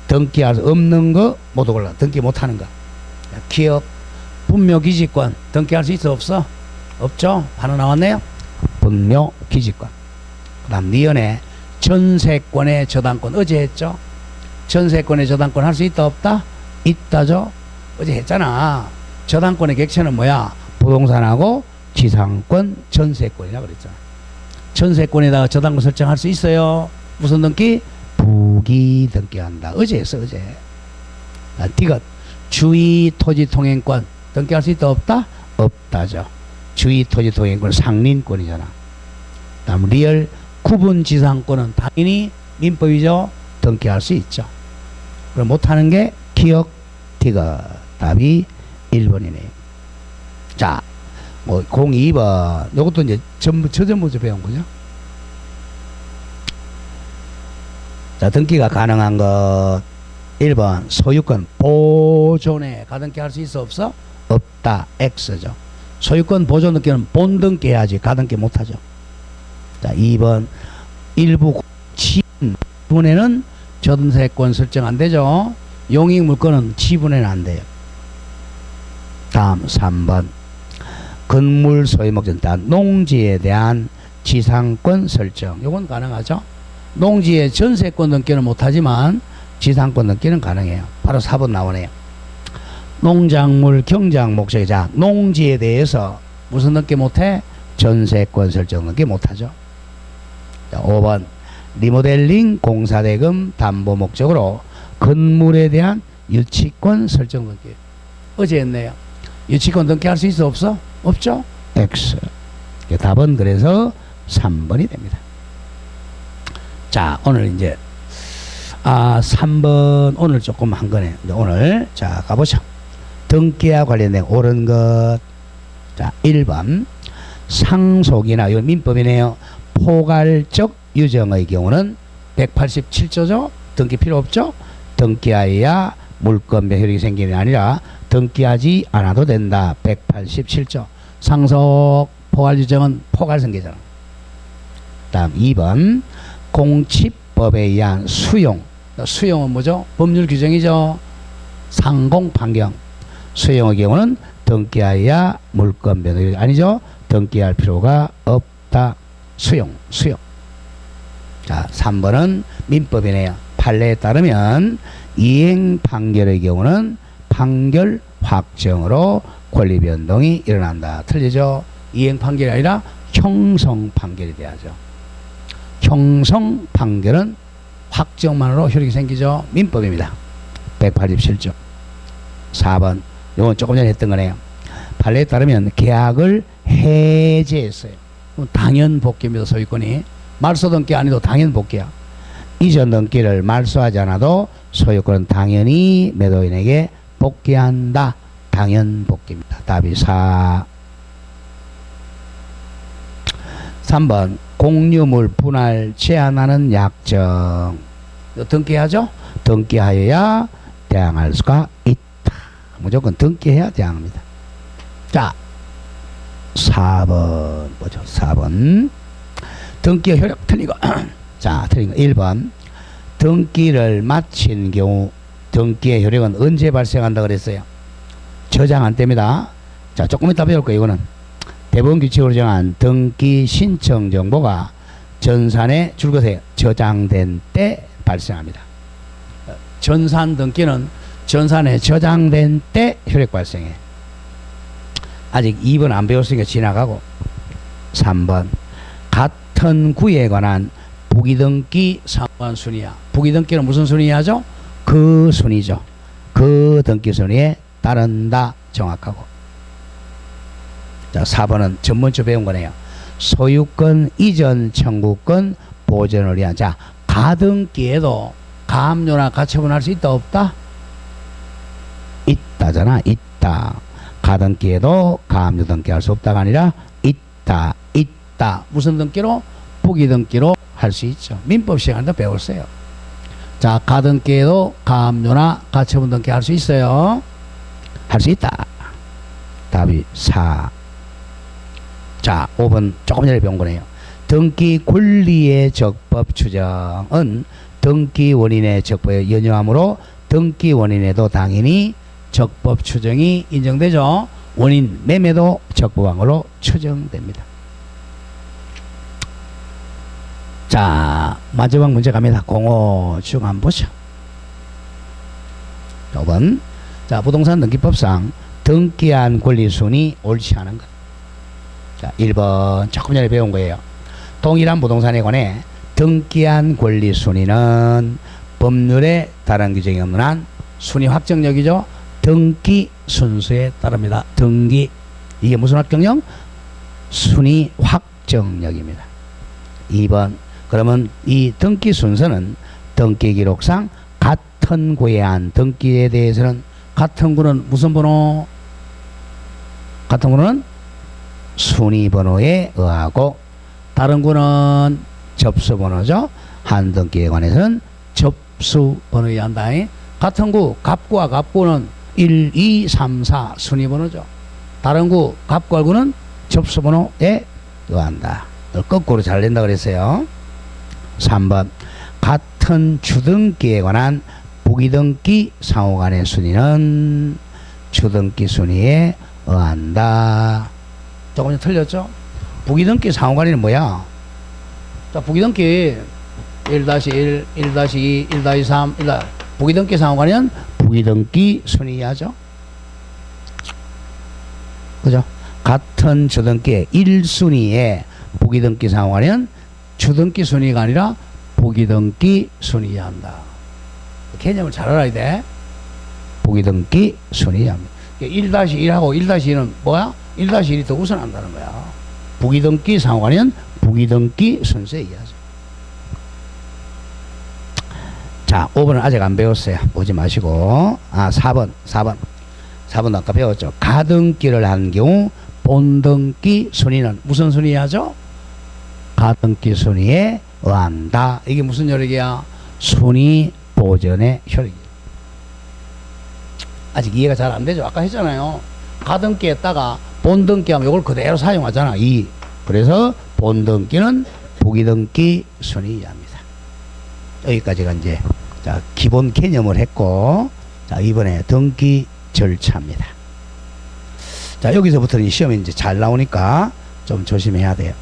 등기할 수 없는 거 모두 골라. 등기 못하는 거. 자, 기업, 분묘기지권 등기할 수 있어 없어? 없죠? 하나 나왔네요. 분묘기지권. 그 다음 니은에 전세권의 저당권 어제 했죠? 전세권의 저당권 할 수 있다 없다? 있다죠? 어제 했잖아. 저당권의 객체는 뭐야? 부동산하고 지상권 전세권이라 그랬잖아. 전세권에다가 저당권 설정할 수 있어요. 무슨 등기? 부기 등기한다. 어제 했어 어제. 디귿 주의 토지 통행권 등기할 수 있다 없다? 없다죠. 주의 토지 통행권 상린권이잖아. 다음 리얼 구분 지상권은 당연히 민법이죠. 등기할 수 있죠. 그럼 못하는 게 기억 디귿. 답이 1번이네요. 자, 02번 요것도 이제 전부 저전부터 배운 거죠. 자, 등기가 가능한 것 1번 소유권 보존에 가등기 할 수 있어 없어? 없다. X죠. 소유권 보존 등기는 본등기 해야지 가등기 못하죠. 자, 2번 일부 지분에는 전세권 설정 안 되죠. 용익 물건은 지분에는 안 돼요. 다음 3번 건물 소유 목적 농지에 대한 지상권 설정. 이건 가능하죠. 농지의 전세권 등기는 못하지만 지상권 등기는 가능해요. 바로 4번 나오네요. 농작물 경작 목적이. 자, 농지에 대해서 무슨 등기 못해? 전세권 설정 등기 못하죠. 자, 5번 리모델링 공사대금 담보 목적으로 건물에 대한 유치권 설정 등기. 어제 했네요. 유치권 등기할 수 있어 없어? 없죠? X. 답은 그래서 3번이 됩니다. 자, 오늘 이제 3번 오늘 조금 한 거네. 이제 오늘 자 가보죠. 등기와 관련된 옳은 것. 자, 1번 상속이나 이 민법이네요. 포괄적 유정의 경우는 187조죠. 등기 필요 없죠. 등기하여야 물권별 효력이 생기는 게 아니라 등기하지 않아도 된다. 187조. 상속 포괄 유정은 포괄 생기잖아. 다음 2번 공치법에 의한 수용. 수용은 뭐죠? 법률 규정이죠. 상공 판경. 수용의 경우는 등기하여야 물권 변동이 아니죠. 등기할 필요가 없다. 수용. 자, 3번은 민법이네요. 판례에 따르면 이행 판결의 경우는 판결 확정으로 권리 변동이 일어난다. 틀리죠? 이행 판결이 아니라 형성 판결이 돼야죠. 형성 판결은 확정만으로 효력이 생기죠. 민법입니다. 187조. 4번 이건 조금 전에 했던 거네요. 판례에 따르면 계약을 해제했어요. 당연 복귀입니다. 소유권이. 말소 등기 아니도 당연 복귀야. 이전 등기를 말소하지 않아도 소유권은 당연히 매도인에게 복귀한다. 당연 복귀입니다. 답이 4. 3번 공유물 분할 제한하는 약정. 등기하죠? 등기하여야 대항할 수가 있다. 무조건 등기해야 대항합니다. 자, 4번 뭐죠? 4번 등기의 효력 틀린 거. 자, 틀린 거 1번 등기를 마친 경우 등기의 효력은 언제 발생한다 그랬어요? 저장 안 됩니다. 자, 조금 이따 배울 거예요. 이거는 대법원 규칙으로 정한 등기 신청 정보가 전산에 줄것에 저장된 때 발생합니다. 전산 등기는 전산에 저장된 때 효력 발생해. 아직 2번 안 배웠으니까 지나가고 3번 같은 구에 관한 부기등기 상관 순위야. 부기등기는 무슨 순위야죠? 그 순위죠. 그 등기 순위에 따른다. 정확하고. 자, 4번은 전문주 배운 거네요. 소유권 이전 청구권 보전을 위한. 자, 가등기에도 가압류나 가처분할 수 있다 없다? 있다잖아. 있다. 가등기에도 가압류 등기할 수 없다가 아니라 있다. 있다. 무슨 등기로? 부기등기로 할 수 있죠. 민법 시간도 배웠어요. 자, 가등기에도 가압류나 가처분 등기 할 수 있어요. 할 수 있다. 답이 4. 자, 5번 조금 전에 배운 거네요. 등기 권리의 적법 추정은 등기 원인의 적법에 연유하므로 등기 원인에도 당연히 적법 추정이 인정되죠. 원인 매매도 적법한 걸로 추정됩니다. 자, 마지막 문제 갑니다. 05 중 한번 보죠. 5번. 자, 부동산 등기법상 등기한 권리순이 옳지 않은 것. 자, 1번 조금 전에 배운 거예요. 동일한 부동산에 관해 등기한 권리순위는 법률에 다른 규정이 없는 한 순위 확정력이죠. 등기 순서에 따릅니다. 등기. 이게 무슨 확정력? 순위 확정력입니다. 2번. 그러면 이 등기 순서는 등기 기록상 같은 구에 한 등기에 대해서는 같은 구는 무슨 번호? 같은 구는 순위 번호에 의하고 다른 구는 접수 번호죠. 한 등기에 관해서는 접수 번호에 의한다. 같은 구 갑구와 갑구는 1, 2, 3, 4 순위 번호죠. 다른 구 갑구와 구는 접수 번호에 의한다. 거꾸로 잘 된다 그랬어요. 3번 같은 주등기에 관한 부기등기 상호간의 순위는 주등기 순위에 의한다. 조금 전 틀렸죠? 부기등기 상호간에는 뭐야? 자, 부기등기 1-1, 1-2, 1-3, 1 부기등기 상호간에는 부기등기 순위하죠. 그죠? 같은 주등기의 1순위에 부기등기 상호간에는 주등기 순위가 아니라 부기등기 순위해야 한다. 개념을 잘 알아야 돼. 부기등기 순위해야 합니다. 1-1하고 1-2는 뭐야? 1-1이 더 우선한다는 거야. 부기등기 상호간에는 부기등기 순서에 의하죠. 자, 5번은 아직 안 배웠어요. 보지 마시고. 4번 아까 배웠죠. 가등기를 한 경우 본등기 순위는 무슨 순위에 하죠? 가등기 순위에 의한다. 이게 무슨 효력이야? 순위 보전의 효력이야. 아직 이해가 잘 안 되죠? 아까 했잖아요. 가등기에다가 본등기하면 이걸 그대로 사용하잖아. 그래서 본등기는 부기등기 순위에 합니다. 여기까지가 이제 자, 기본 개념을 했고, 자, 이번에 등기 절차입니다. 자, 여기서부터는 시험이 이제 잘 나오니까 좀 조심해야 돼요.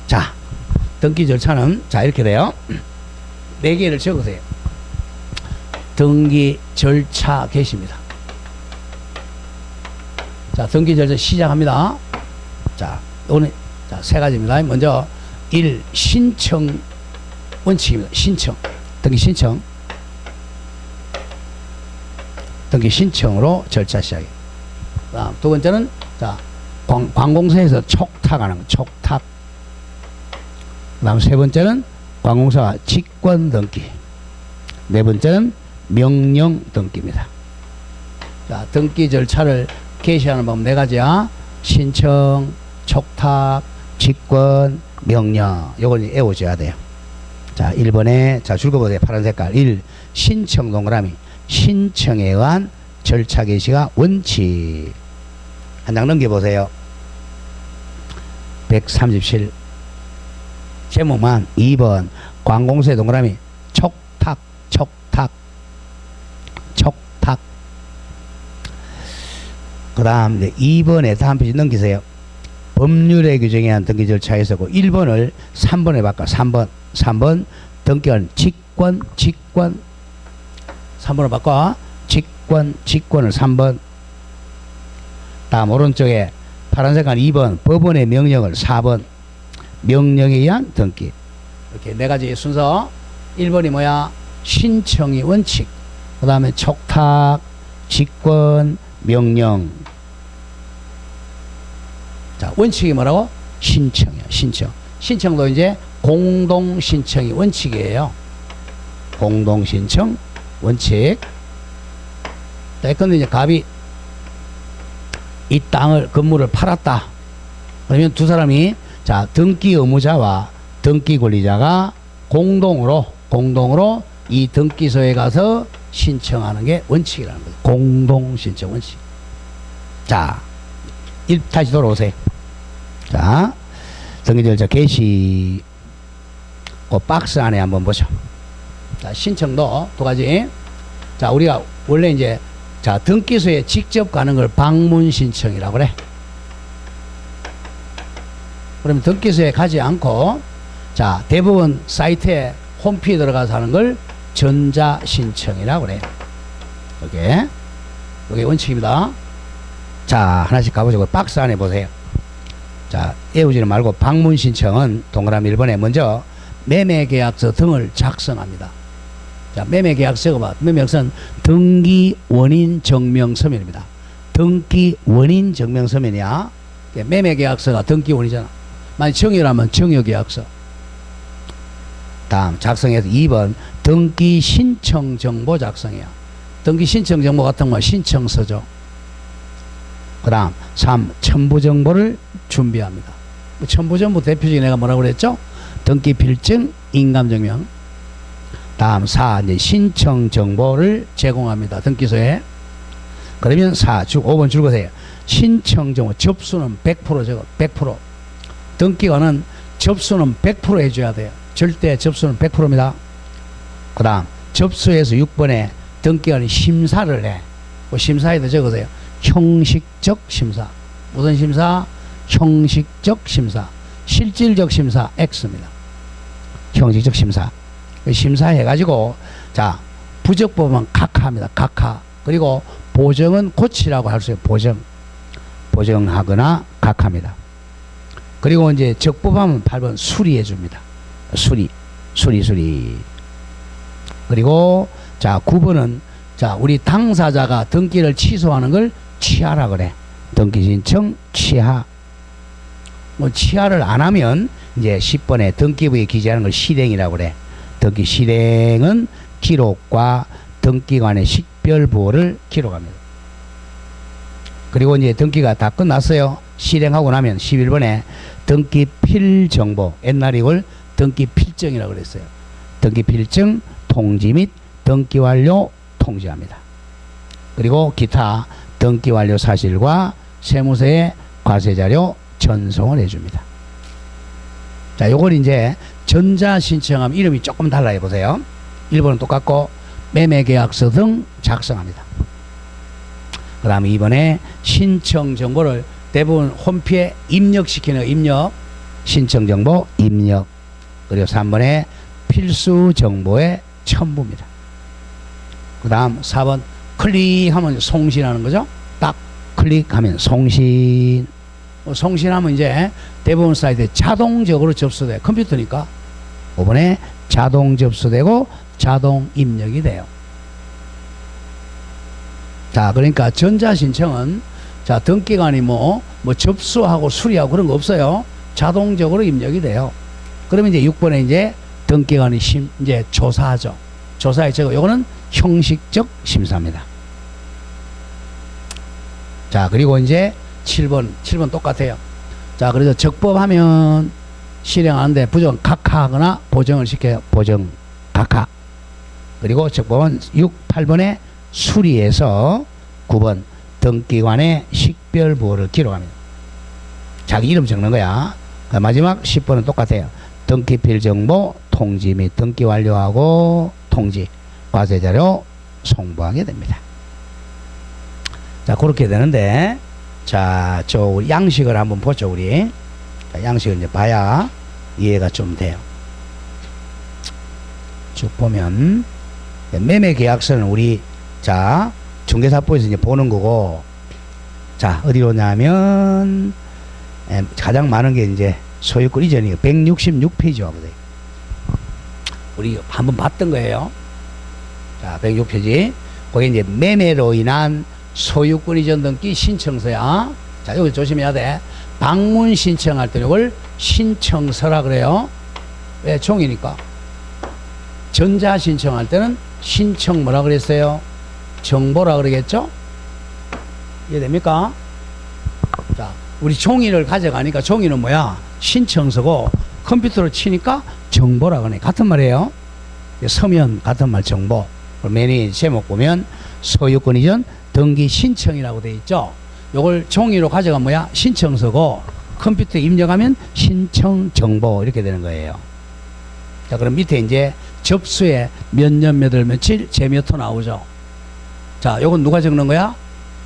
자, 등기 절차는 자, 이렇게 돼요. 4개를 적으세요. 등기 절차 게시입니다. 자, 등기 절차 시작합니다. 자, 오늘 자, 3가지입니다. 먼저 1. 신청 원칙입니다. 신청. 등기 신청. 등기 신청으로 절차 시작이에요. 다음 두 번째는 자, 관공서에서 촉탁하는 거, 촉탁. 다음 세 번째는 관공서가 직권 등기. 네 번째는 명령 등기입니다. 자, 등기 절차를 게시하는 방법 4가지야. 신청, 촉탁, 직권, 명령. 요걸 외워줘야 돼요. 자, 1번에 자, 줄거보세요. 파란 색깔. 1. 신청 동그라미. 신청에 의한 절차 게시가 원칙. 한 장 넘겨보세요. 137. 제목만 2번 관공서의 동그라미 촉탁 촉탁 촉탁. 그 다음 2번에 다음 페이지 넘기세요. 법률의 규정에 의한 등기 절차가 있었고 1번을 3번에 바꿔. 3번 등기한 직권 3번을 바꿔. 직권을 3번. 다음 오른쪽에 파란색은 2번 법원의 명령을, 4번 명령에 의한 등기. 이렇게 네 가지 순서. 1번이 뭐야? 신청의 원칙. 그 다음에 촉탁, 직권, 명령. 자, 원칙이 뭐라고? 신청이야, 신청. 신청도 이제 공동신청이 원칙이에요. 공동신청 원칙. 자, 근데 이제 갑이 이 땅을, 건물을 팔았다. 그러면 두 사람이, 자, 등기 의무자와 등기 권리자가 공동으로 이 등기소에 가서 신청하는 게 원칙이라는 거죠. 공동신청 원칙. 자, 다시 돌아오세요. 자, 등기절차 개시. 그 박스 안에 한번 보죠. 자, 신청도 두 가지. 자, 우리가 원래 이제, 자, 등기소에 직접 가는 걸 방문 신청이라고 그래. 그러면 등기소에 가지 않고, 자, 대법원 사이트에 홈피에 들어가서 하는 걸 전자 신청이라고 그래. 이게 원칙입니다. 자, 하나씩 가보죠. 박스 안에 보세요. 자, 외우지는 말고 방문 신청은 동그라미 1번에 먼저 매매계약서 등을 작성합니다. 자, 매매계약서가 봐. 매매계약서는 등기 원인 증명 서면입니다. 등기 원인 증명 서면이야. 매매계약서가 등기 원이잖아. 만약 정여라면 정여계약서. 다음 작성해서 2번 등기 신청 정보 작성이야. 등기 신청 정보 같은 거 신청서죠. 그 다음 3. 첨부 정보를 준비합니다. 첨부 정보 대표적인 애가 뭐라고 그랬죠? 등기 필증, 인감증명. 다음 4. 이제 신청 정보를 제공합니다. 등기소에. 그러면 4. 5번 줄거세요. 신청 정보 접수는 100% 적어. 100%. 등기관은 접수는 100% 해줘야 돼요. 절대 접수는 100%입니다. 그 다음 접수해서 6번에 등기관이 심사를 해. 그 심사에도 적으세요. 형식적 심사. 무슨 심사? 형식적 심사. 실질적 심사 X입니다. 형식적 심사. 심사해가지고, 자, 부적법은 각하입니다. 각하. 그리고 보정은 고치라고 할 수 있어요. 보정. 보정하거나 각하입니다. 그리고 이제 적법하면 8번 수리해 줍니다. 수리. 그리고, 자, 9번은, 자, 우리 당사자가 등기를 취소하는 걸 취하라 그래. 등기 신청 취하. 뭐 취하를 안 하면 이제 10번에 등기부에 기재하는 걸 실행이라고 그래. 등기 실행은 기록과 등기관의 식별부호를 기록합니다. 그리고 이제 등기가 다 끝났어요. 실행하고 나면 11번에 등기 필정보. 옛날에 이걸 등기 필정이라고 그랬어요. 등기 필정 통지 및 등기 완료 통지합니다. 그리고 기타 등기 완료 사실과 세무서에 과세자료 전송을 해줍니다. 자, 요걸 이제 전자 신청하면 이름이 조금 달라요. 보세요. 1번은 똑같고 매매계약서 등 작성합니다. 그 다음 2번에 신청 정보를 대부분 홈피에 입력시키는 입력. 신청 정보 입력. 그리고 3번에 필수 정보의 첨부입니다. 그 다음 4번 클릭하면 송신하는 거죠. 딱 클릭하면 송신. 송신하면 이제 대법원 사이트에 자동적으로 접수돼. 컴퓨터니까. 5번에 자동 접수되고 자동 입력이 돼요. 자, 그러니까 전자신청은, 자, 등기관이 뭐 접수하고 수리하고 그런 거 없어요. 자동적으로 입력이 돼요. 그러면 이제 6번에 이제 등기관이 이제 조사하죠. 조사에 적어. 요거는 형식적 심사입니다. 자, 그리고 이제 7번 똑같아요. 자, 그래서 적법하면 실행하는데 부정 각하하거나 보정을 시켜요. 보정 각하. 그리고 적법은 8번에 수리해서 9번 등기관의 식별부호를 기록합니다. 자기 이름 적는 거야. 마지막 10번은 똑같아요. 등기필 정보 통지 및 등기 완료하고 통지 과세자료 송부하게 됩니다. 자, 그렇게 되는데, 자, 우리 양식을 한번 보죠, 우리. 자, 양식을 이제 봐야 이해가 좀 돼요. 쭉 보면, 매매계약서는 우리, 자, 중개사법에서 이제 보는 거고, 자, 어디로 오냐면, 가장 많은 게 이제 소유권 이전이 166페이지와 보세요. 우리 한번 봤던 거예요. 자, 106페이지. 거기 이제 매매로 인한 소유권 이전 등기 신청서야. 자, 여기 조심해야 돼. 방문 신청할 때 이걸 신청서라 그래요. 왜? 종이니까. 전자 신청할 때는 신청 뭐라 그랬어요? 정보라 그러겠죠? 이해됩니까? 자, 우리 종이를 가져가니까 종이는 뭐야? 신청서고 컴퓨터로 치니까 정보라 그러네. 같은 말이에요. 서면 같은 말 정보. 맨 위에 제목 보면 소유권 이전 등기 신청이라고 돼 있죠. 요걸 종이로 가져가면 뭐야? 신청서고 컴퓨터에 입력하면 신청 정보 이렇게 되는 거예요. 자, 그럼 밑에 이제 접수에 몇 년 몇 월 며칠 제 몇 호 나오죠. 자, 요건 누가 적는 거야?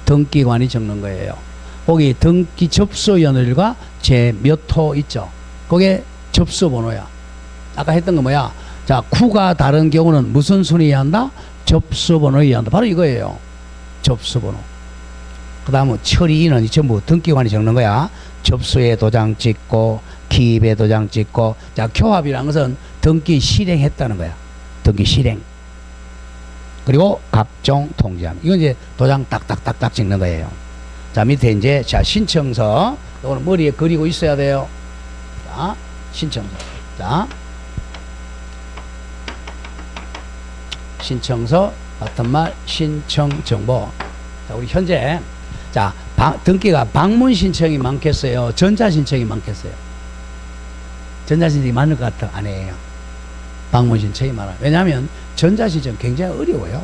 등기관이 적는 거예요. 거기 등기 접수 연월일과 제 몇 호 있죠. 그게 접수 번호야. 아까 했던 거 뭐야? 자, 구가 다른 경우는 무슨 순위에 한다? 접수 번호에 한다. 바로 이거예요. 접수 번호. 그 다음은 처리인은 전부 등기관이 적는 거야. 접수에 도장 찍고 기입에 도장 찍고. 자, 교합이라는 것은 등기 실행했다는 거야. 등기 실행. 그리고 각종 통지함. 이건 이제 도장 딱딱딱딱 찍는 거예요. 자, 밑에 이제 자, 신청서. 이거는 머리에 그리고 있어야 돼요. 자, 신청서. 자, 신청서 같은 말 신청 정보. 자, 우리 현재 자, 등기가 방문 신청이 많겠어요? 전자 신청이 많겠어요? 전자 신청이 많을 것 같아? 아니에요. 방문 신청이 많아요. 왜냐하면 전자 신청 굉장히 어려워요.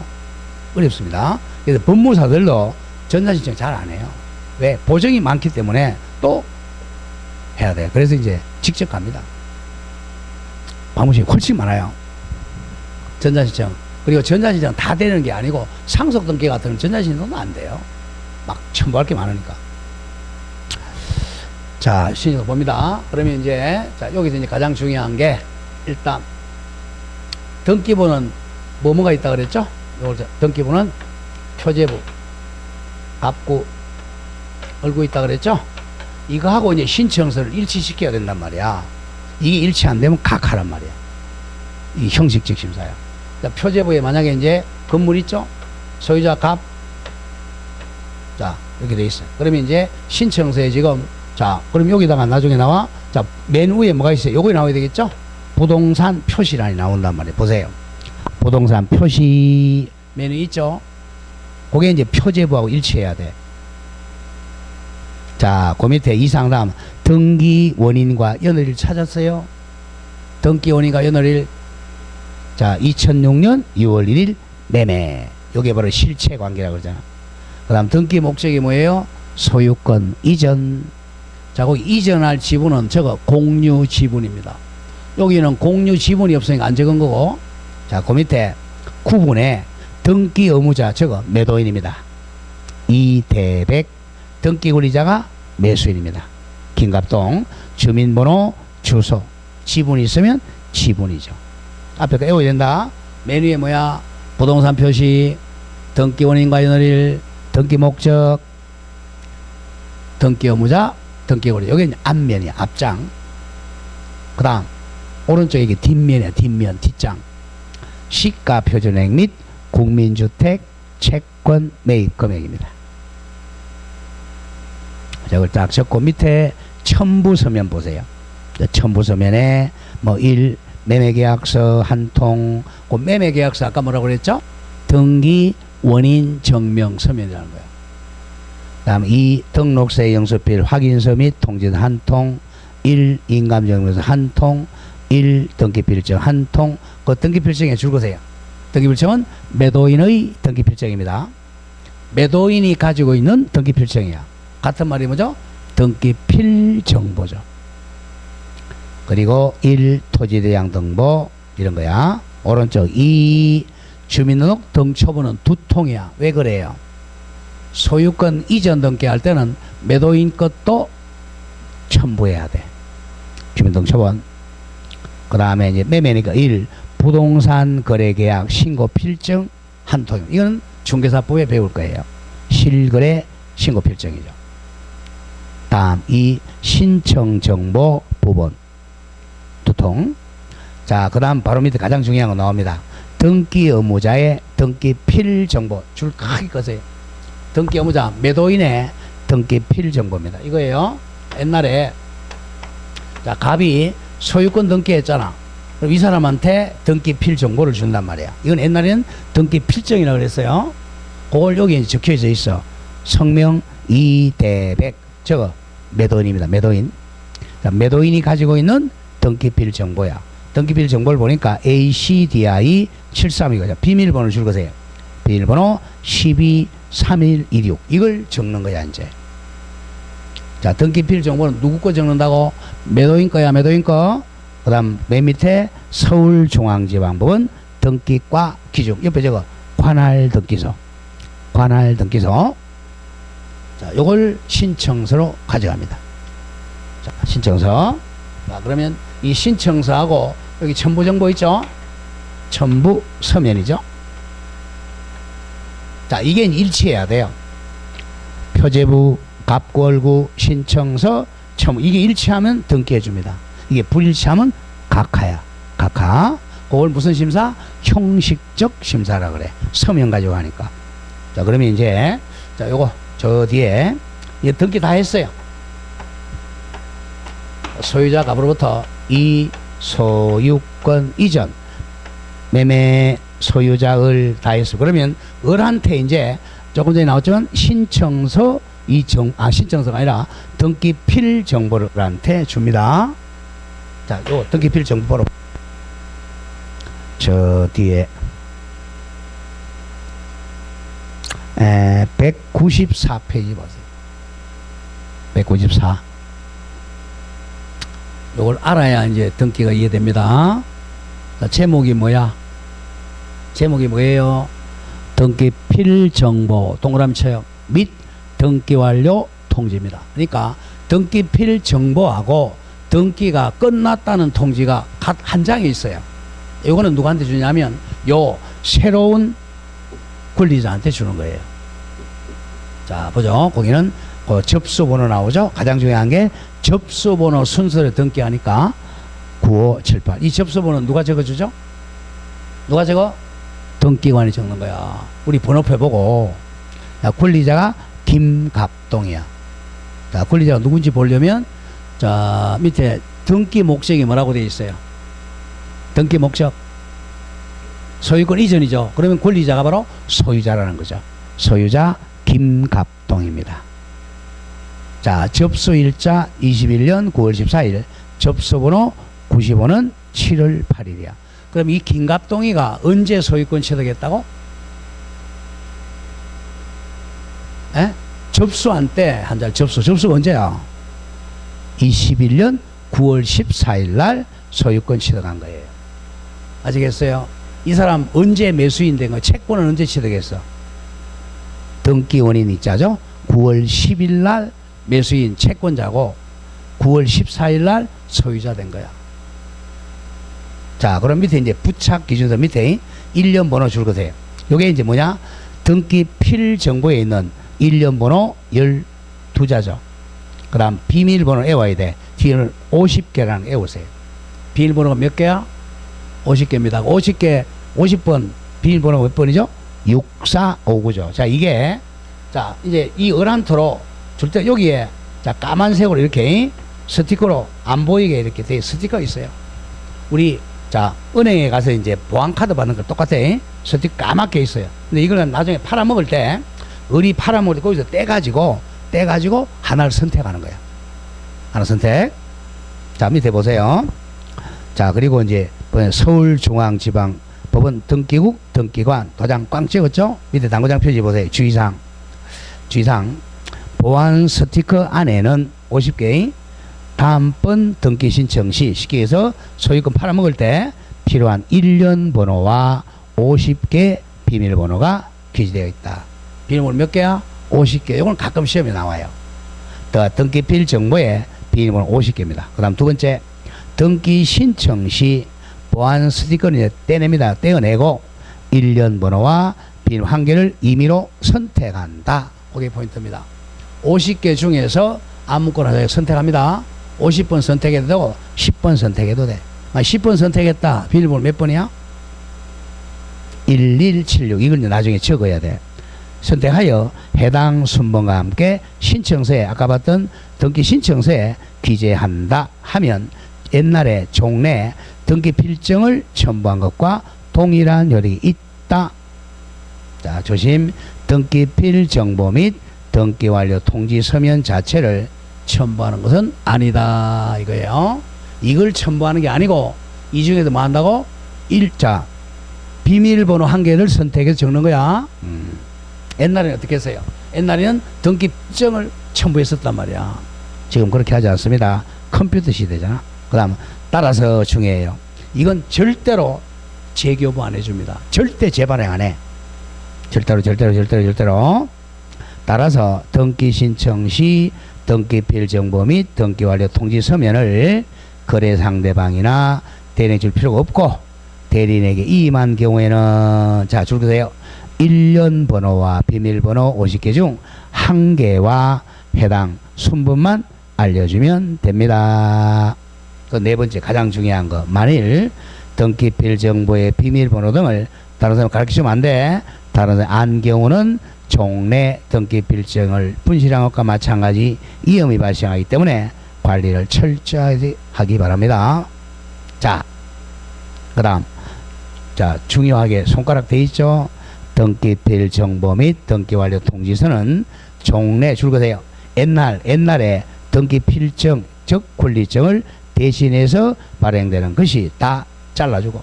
어렵습니다. 그래서 법무사들도 전자 신청 잘 안 해요. 왜? 보정이 많기 때문에 또 해야 돼요. 그래서 이제 직접 갑니다. 방문 신청이 훨씬 많아요. 전자 신청. 그리고 전자 신청 다 되는 게 아니고 상속 등기 같은 건 전자 신청도 안 돼요. 막 첨부할 게 많으니까. 자, 신청서 봅니다. 그러면 이제 자, 여기서 이제 가장 중요한 게 일단 등기부는 뭐가 있다 그랬죠? 등기부는 표제부, 갑구, 얼구 있다 그랬죠? 이거하고 이제 신청서를 일치시켜야 된단 말이야. 이게 일치 안 되면 각하란 말이야. 이 형식적 심사야. 자, 표제부에 만약에 이제 건물 있죠? 소유자 갑. 자, 이렇게 돼 있어요. 그러면 이제 신청서에 지금 자, 그럼 여기다가 나중에 나와. 자, 맨 위에 뭐가 있어요? 요거 나와야 되겠죠? 부동산 표시란이 나온단 말이에요. 보세요. 부동산 표시 메뉴 있죠? 그게 이제 표제부하고 일치해야 돼. 자, 그 밑에 이상 다음 등기 원인과 연월일 찾았어요? 등기 원인과 연월일. 자, 2006년 6월 1일 매매. 요게 바로 실체 관계라고 그러잖아. 그 다음 등기 목적이 뭐예요? 소유권 이전. 자, 거기 이전할 지분은 저거 공유 지분입니다. 여기는 공유 지분이 없으니까 안 적은 거고. 자, 그 밑에 구분에 등기 의무자 저거 매도인입니다. 이대백. 등기 권리자가 매수인입니다. 김갑동. 주민번호, 주소. 지분이 있으면 지분이죠. 앞에 거 외워야 된다. 메뉴에 뭐야? 부동산 표시, 등기 원인과 연월일, 등기 목적, 등기 의무자, 등기 권리. 여기 앞면이야. 앞장. 그 다음 오른쪽에 이게 뒷면이야. 뒷면, 뒷장. 시가 표준액 및 국민주택 채권 매입 금액입니다. 자, 이걸 딱 적고 밑에 첨부서면 보세요. 첨부서면에 뭐 1. 매매계약서 한 통. 그 매매계약서 아까 뭐라고 그랬죠? 등기 원인 증명 서면이라는 거예요. 다음 2. 등록세 영수필 확인서 및 통지서 한 통. 1. 인감증명서 한 통. 1. 등기필증 한 통. 그 등기필증에 줄거세요. 등기필증은 매도인의 등기필증입니다. 매도인이 가지고 있는 등기필증이야. 같은 말이 뭐죠? 등기필정보죠. 그리고 1. 토지대장 등보 이런 거야. 오른쪽 2. 주민등록 등초본은 두 통이야. 왜 그래요? 소유권 이전 등기할 때는 매도인 것도 첨부해야 돼. 주민등록초본. 그 다음에 이제 매매니까 1. 부동산 거래계약 신고필증 한 통. 이건 중개사법에 배울 거예요. 실거래 신고필증이죠. 다음 이 신청 정보 부분 두 통. 자, 그 다음 바로 밑에 가장 중요한 거 나옵니다. 등기 의무자의 등기 필 정보. 줄 크게 꺼세요. 등기 의무자 매도인의 등기 필 정보입니다. 이거예요. 옛날에 자, 갑이 소유권 등기했잖아. 그럼 이 사람한테 등기 필 정보를 준단 말이야. 이건 옛날에는 등기 필정이라고 그랬어요. 그걸 여기 적혀져 있어. 성명 이대백. 저거 매도인입니다. 매도인. 자, 매도인이 가지고 있는 등기필 정보야. 등기필 정보를 보니까 ACDI 73이거죠. 비밀번호를 줄 거세요. 비밀번호 123116. 이걸 적는 거야, 이제. 자, 등기필 정보는 누구 거 적는다고? 매도인 거야, 매도인 거. 그 다음 맨 밑에 서울중앙지방법원 등기과 기준. 옆에 저거 관할등기소. 관할등기소. 자, 요걸 신청서로 가져갑니다. 자, 신청서. 자, 그러면 이 신청서하고 여기 첨부정보 있죠? 첨부 서면이죠? 자, 이게 일치해야 돼요. 표제부, 갑구얼구, 신청서, 첨부. 이게 일치하면 등기해 줍니다. 이게 불일치하면 각하야. 각하. 그걸 무슨 심사? 형식적 심사라 그래. 서면 가지고 하니까. 자, 그러면 이제 자, 요거 저 뒤에 이제 등기 다 했어요. 소유자 갑으로부터 이 소유권 이전 매매 소유자 을 다 했어. 그러면 을한테 이제 조금 전에 나왔지만 신청서 신청서가 아니라 등기필 정보를 을한테 줍니다. 자, 요 등기필 정보로 저 뒤에 194페이지 보세요. 194. 요걸 알아야 이제 등기가 이해됩니다. 자, 제목이 뭐야? 제목이 뭐예요? 등기필 정보 동그라미 쳐요. 및 등기 완료 통지입니다. 그러니까 등기필 정보하고 등기가 끝났다는 통지가 각 한 장에 있어요. 이거는 누구한테 주냐면 요 새로운 권리자한테 주는 거예요. 자, 보죠. 거기는 그 접수번호 나오죠. 가장 중요한 게 접수번호 순서를 등기하니까 9578. 이 접수번호 누가 적어주죠? 누가 적어? 등기관이 적는 거야. 우리 번호표 보고. 자, 권리자가 김갑동이야. 자, 권리자가 누군지 보려면 자, 밑에 등기 목적이 뭐라고 되어 있어요? 등기 목적. 소유권 이전이죠. 그러면 권리자가 바로 소유자라는 거죠. 소유자 김갑동입니다. 자, 접수일자 21년 9월 14일, 접수번호 95는 7월 8일이야. 그럼 이 김갑동이가 언제 소유권 취득했다고? 에? 접수한 때 한 달 접수가 언제야? 21년 9월 14일 날 소유권 취득한 거예요. 아시겠어요? 이 사람 언제 매수인 된 거? 채권은 언제 취득했어? 등기 원인 있자죠? 9월 10일 날 매수인 채권자고 9월 14일 날 소유자 된 거야. 자, 그럼 밑에 이제 부착 기준서 밑에 1년 번호 줄 거세요. 요게 이제 뭐냐? 등기 필 정보에 있는 1년 번호 12자죠. 그 다음 비밀번호 외워야 돼. 뒤에는 50개라는 거 외우세요. 비밀번호가 몇 개야? 50개입니다. 50개, 50번 비밀번호가 몇 번이죠? 6459죠. 자, 이게 자, 이제 이 어란토로 줄 때 여기에 자, 까만색으로 이렇게 스티커로 안 보이게 이렇게 돼 스티커 있어요. 우리 자, 은행에 가서 이제 보안카드 받는 거 똑같아. 스티커 까맣게 있어요. 근데 이거는 나중에 팔아먹을 때 을이 팔아먹을 때 거기서 떼가지고 하나를 선택하는 거야. 하나 선택. 자, 밑에 보세요. 자, 그리고 이제 서울중앙지방법원 등기국 등기관 도장 꽝 찍었죠? 밑에 당구장 표지 보세요. 주의사항. 보안 스티커 안에는 50개 다음번 등기 신청 시 쉽게 해서 소유권 팔아먹을 때 필요한 1년 번호와 50개 비밀번호가 기재되어 있다. 비밀번호 몇 개야? 50개. 이건 가끔 시험에 나와요. 더 등기필 정보에 비밀번호 50개입니다. 그 다음 두 번째, 등기 신청 시 보안 스티커를 떼냅니다. 떼어내고 1년 번호와 비밀 한 개를 임의로 선택한다. 그게 포인트입니다. 50개 중에서 아무거나 선택합니다. 50번 선택해도 되고 10번 선택해도 돼. 10번 선택했다. 비밀번호 몇 번이야? 1176. 이걸 이제 나중에 적어야 돼. 선택하여 해당 순번과 함께 신청서에 아까 봤던 등기 신청서에 기재한다 하면 옛날에 종래 등기 필정을 첨부한 것과 동일한 효력이 있다. 자, 조심. 등기필 정보 및 등기 완료 통지 서면 자체를 첨부하는 것은 아니다 이거예요. 이걸 첨부하는 게 아니고 이 중에서 뭐 한다고? 일자 비밀번호 한 개를 선택해서 적는 거야. 옛날에는 어떻게 했어요? 옛날에는 등기증을 첨부했었단 말이야. 지금 그렇게 하지 않습니다. 컴퓨터 시대잖아. 그 다음 따라서 중요해요. 이건 절대로 재교부 안 해줍니다. 절대 재발행 안 해. 절대로. 따라서 등기 신청 시 등기필 정보 및 등기 완료 통지 서면을 거래 상대방이나 대리인에게 줄 필요가 없고, 대리인에게 임한 경우에는 자 줄거세요. 1년 번호와 비밀번호 50개 중 1개와 해당 순번만 알려주면 됩니다. 그 네 번째 가장 중요한 거, 만일 등기필 정보의 비밀번호 등을 다른 사람 가르쳐주면 안 돼. 다른 사람 안 경우는 종래 등기필정을 분실한 것과 마찬가지 위험이 발생하기 때문에 관리를 철저히 하기 바랍니다. 자, 그 다음 자 중요하게 손가락 돼 있죠. 등기필 정보 및 등기 완료 통지서는 종래 줄거세요. 옛날에 등기필정 즉 권리증을 대신해서 발행되는 것이 다 잘라주고,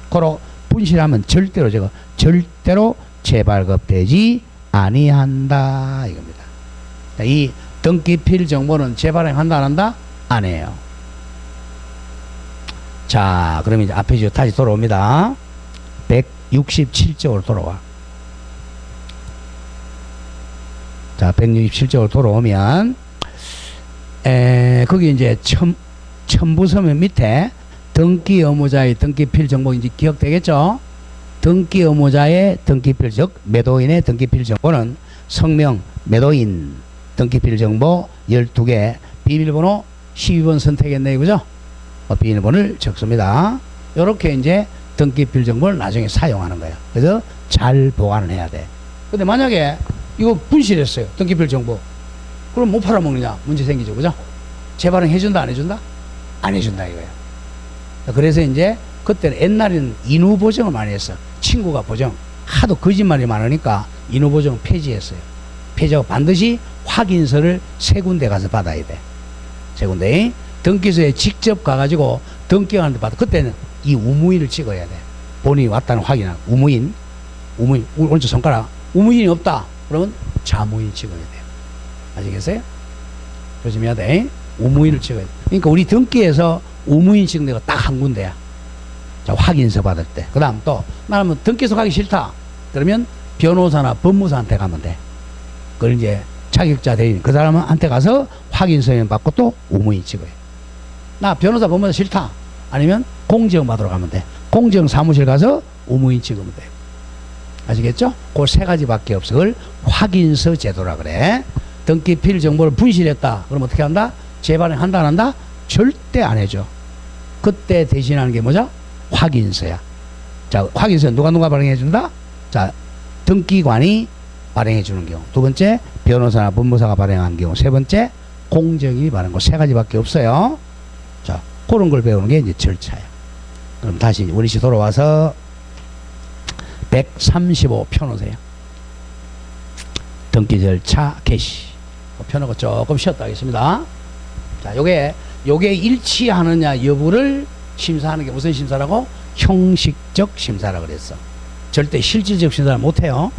고로 분실하면 절대로 재발급되지 아니한다 이겁니다. 이 등기필 정보는 재발행한다 안 한다? 안 해요. 자, 그럼 이제 앞에 다시 돌아옵니다. 167쪽으로 돌아와. 자, 167쪽으로 돌아오면 거기 이제 첨부서면 밑에 등기 의무자의 등기필 정보 이제 기억되겠죠? 등기 의무자의 등기필 즉 매도인의 등기필 정보는 성명, 매도인 등기필 정보 12개, 비밀번호 12번 선택했네 그죠? 비밀번호를 적습니다. 요렇게 이제 등기필 정보를 나중에 사용하는 거예요. 그래서 잘 보관을 해야 돼. 근데 만약에 이거 분실했어요. 등기필 정보. 그럼 못 팔아먹느냐? 문제 생기죠. 그죠? 재발행 해준다 안 해준다? 안 해준다 이거예요. 그래서 이제 그때는 옛날에는 인후 보정을 많이 했어. 친구가 보정. 하도 거짓말이 많으니까 인후 보정 폐지했어요. 폐지하고 반드시 확인서를 세 군데 가서 받아야 돼. 세 군데. 등기소에 직접 가가지고 등기하는 데 받아. 그때는 이 우무인을 찍어야 돼. 본인이 왔다는 확인한 우무인, 오른쪽 손가락. 우무인이 없다. 그러면 자무인 찍어야 돼요. 아시겠어요? 조심해야 돼. 우무인을 찍어야 돼. 그러니까 우리 등기에서 우무인 찍는 데가 딱 한 군데야. 자, 확인서 받을 때. 그 다음 또, 나는 등기소 가기 싫다. 그러면 변호사나 법무사한테 가면 돼. 그걸 이제 자격자 대리인, 그 사람한테 가서 확인서면 받고 또 우무인 찍어요. 나 변호사 법무사 싫다. 아니면 공정 받으러 가면 돼. 공정 사무실 가서 우무인 찍으면 돼. 아시겠죠? 그 세 가지밖에 없어. 그걸 확인서 제도라 그래. 등기필 정보를 분실했다. 그럼 어떻게 한다? 재발행 한다 안 한다? 절대 안 해줘. 그때 대신하는 게 뭐죠? 확인서야. 자, 확인서 누가 발행해 준다? 자, 등기관이 발행해 주는 경우. 두 번째, 변호사나 법무사가 발행한 경우. 세 번째, 공정이 발행한 거. 세 가지밖에 없어요. 자, 그런 걸 배우는 게 이제 절차야. 그럼 다시 원리시 돌아와서 135 펴놓으세요. 등기 절차 개시. 펴놓고 조금 쉬었다 하겠습니다. 자, 요게 일치하느냐 여부를 심사하는 게 무슨 심사라고? 형식적 심사라고 그랬어. 절대 실질적 심사를 못해요.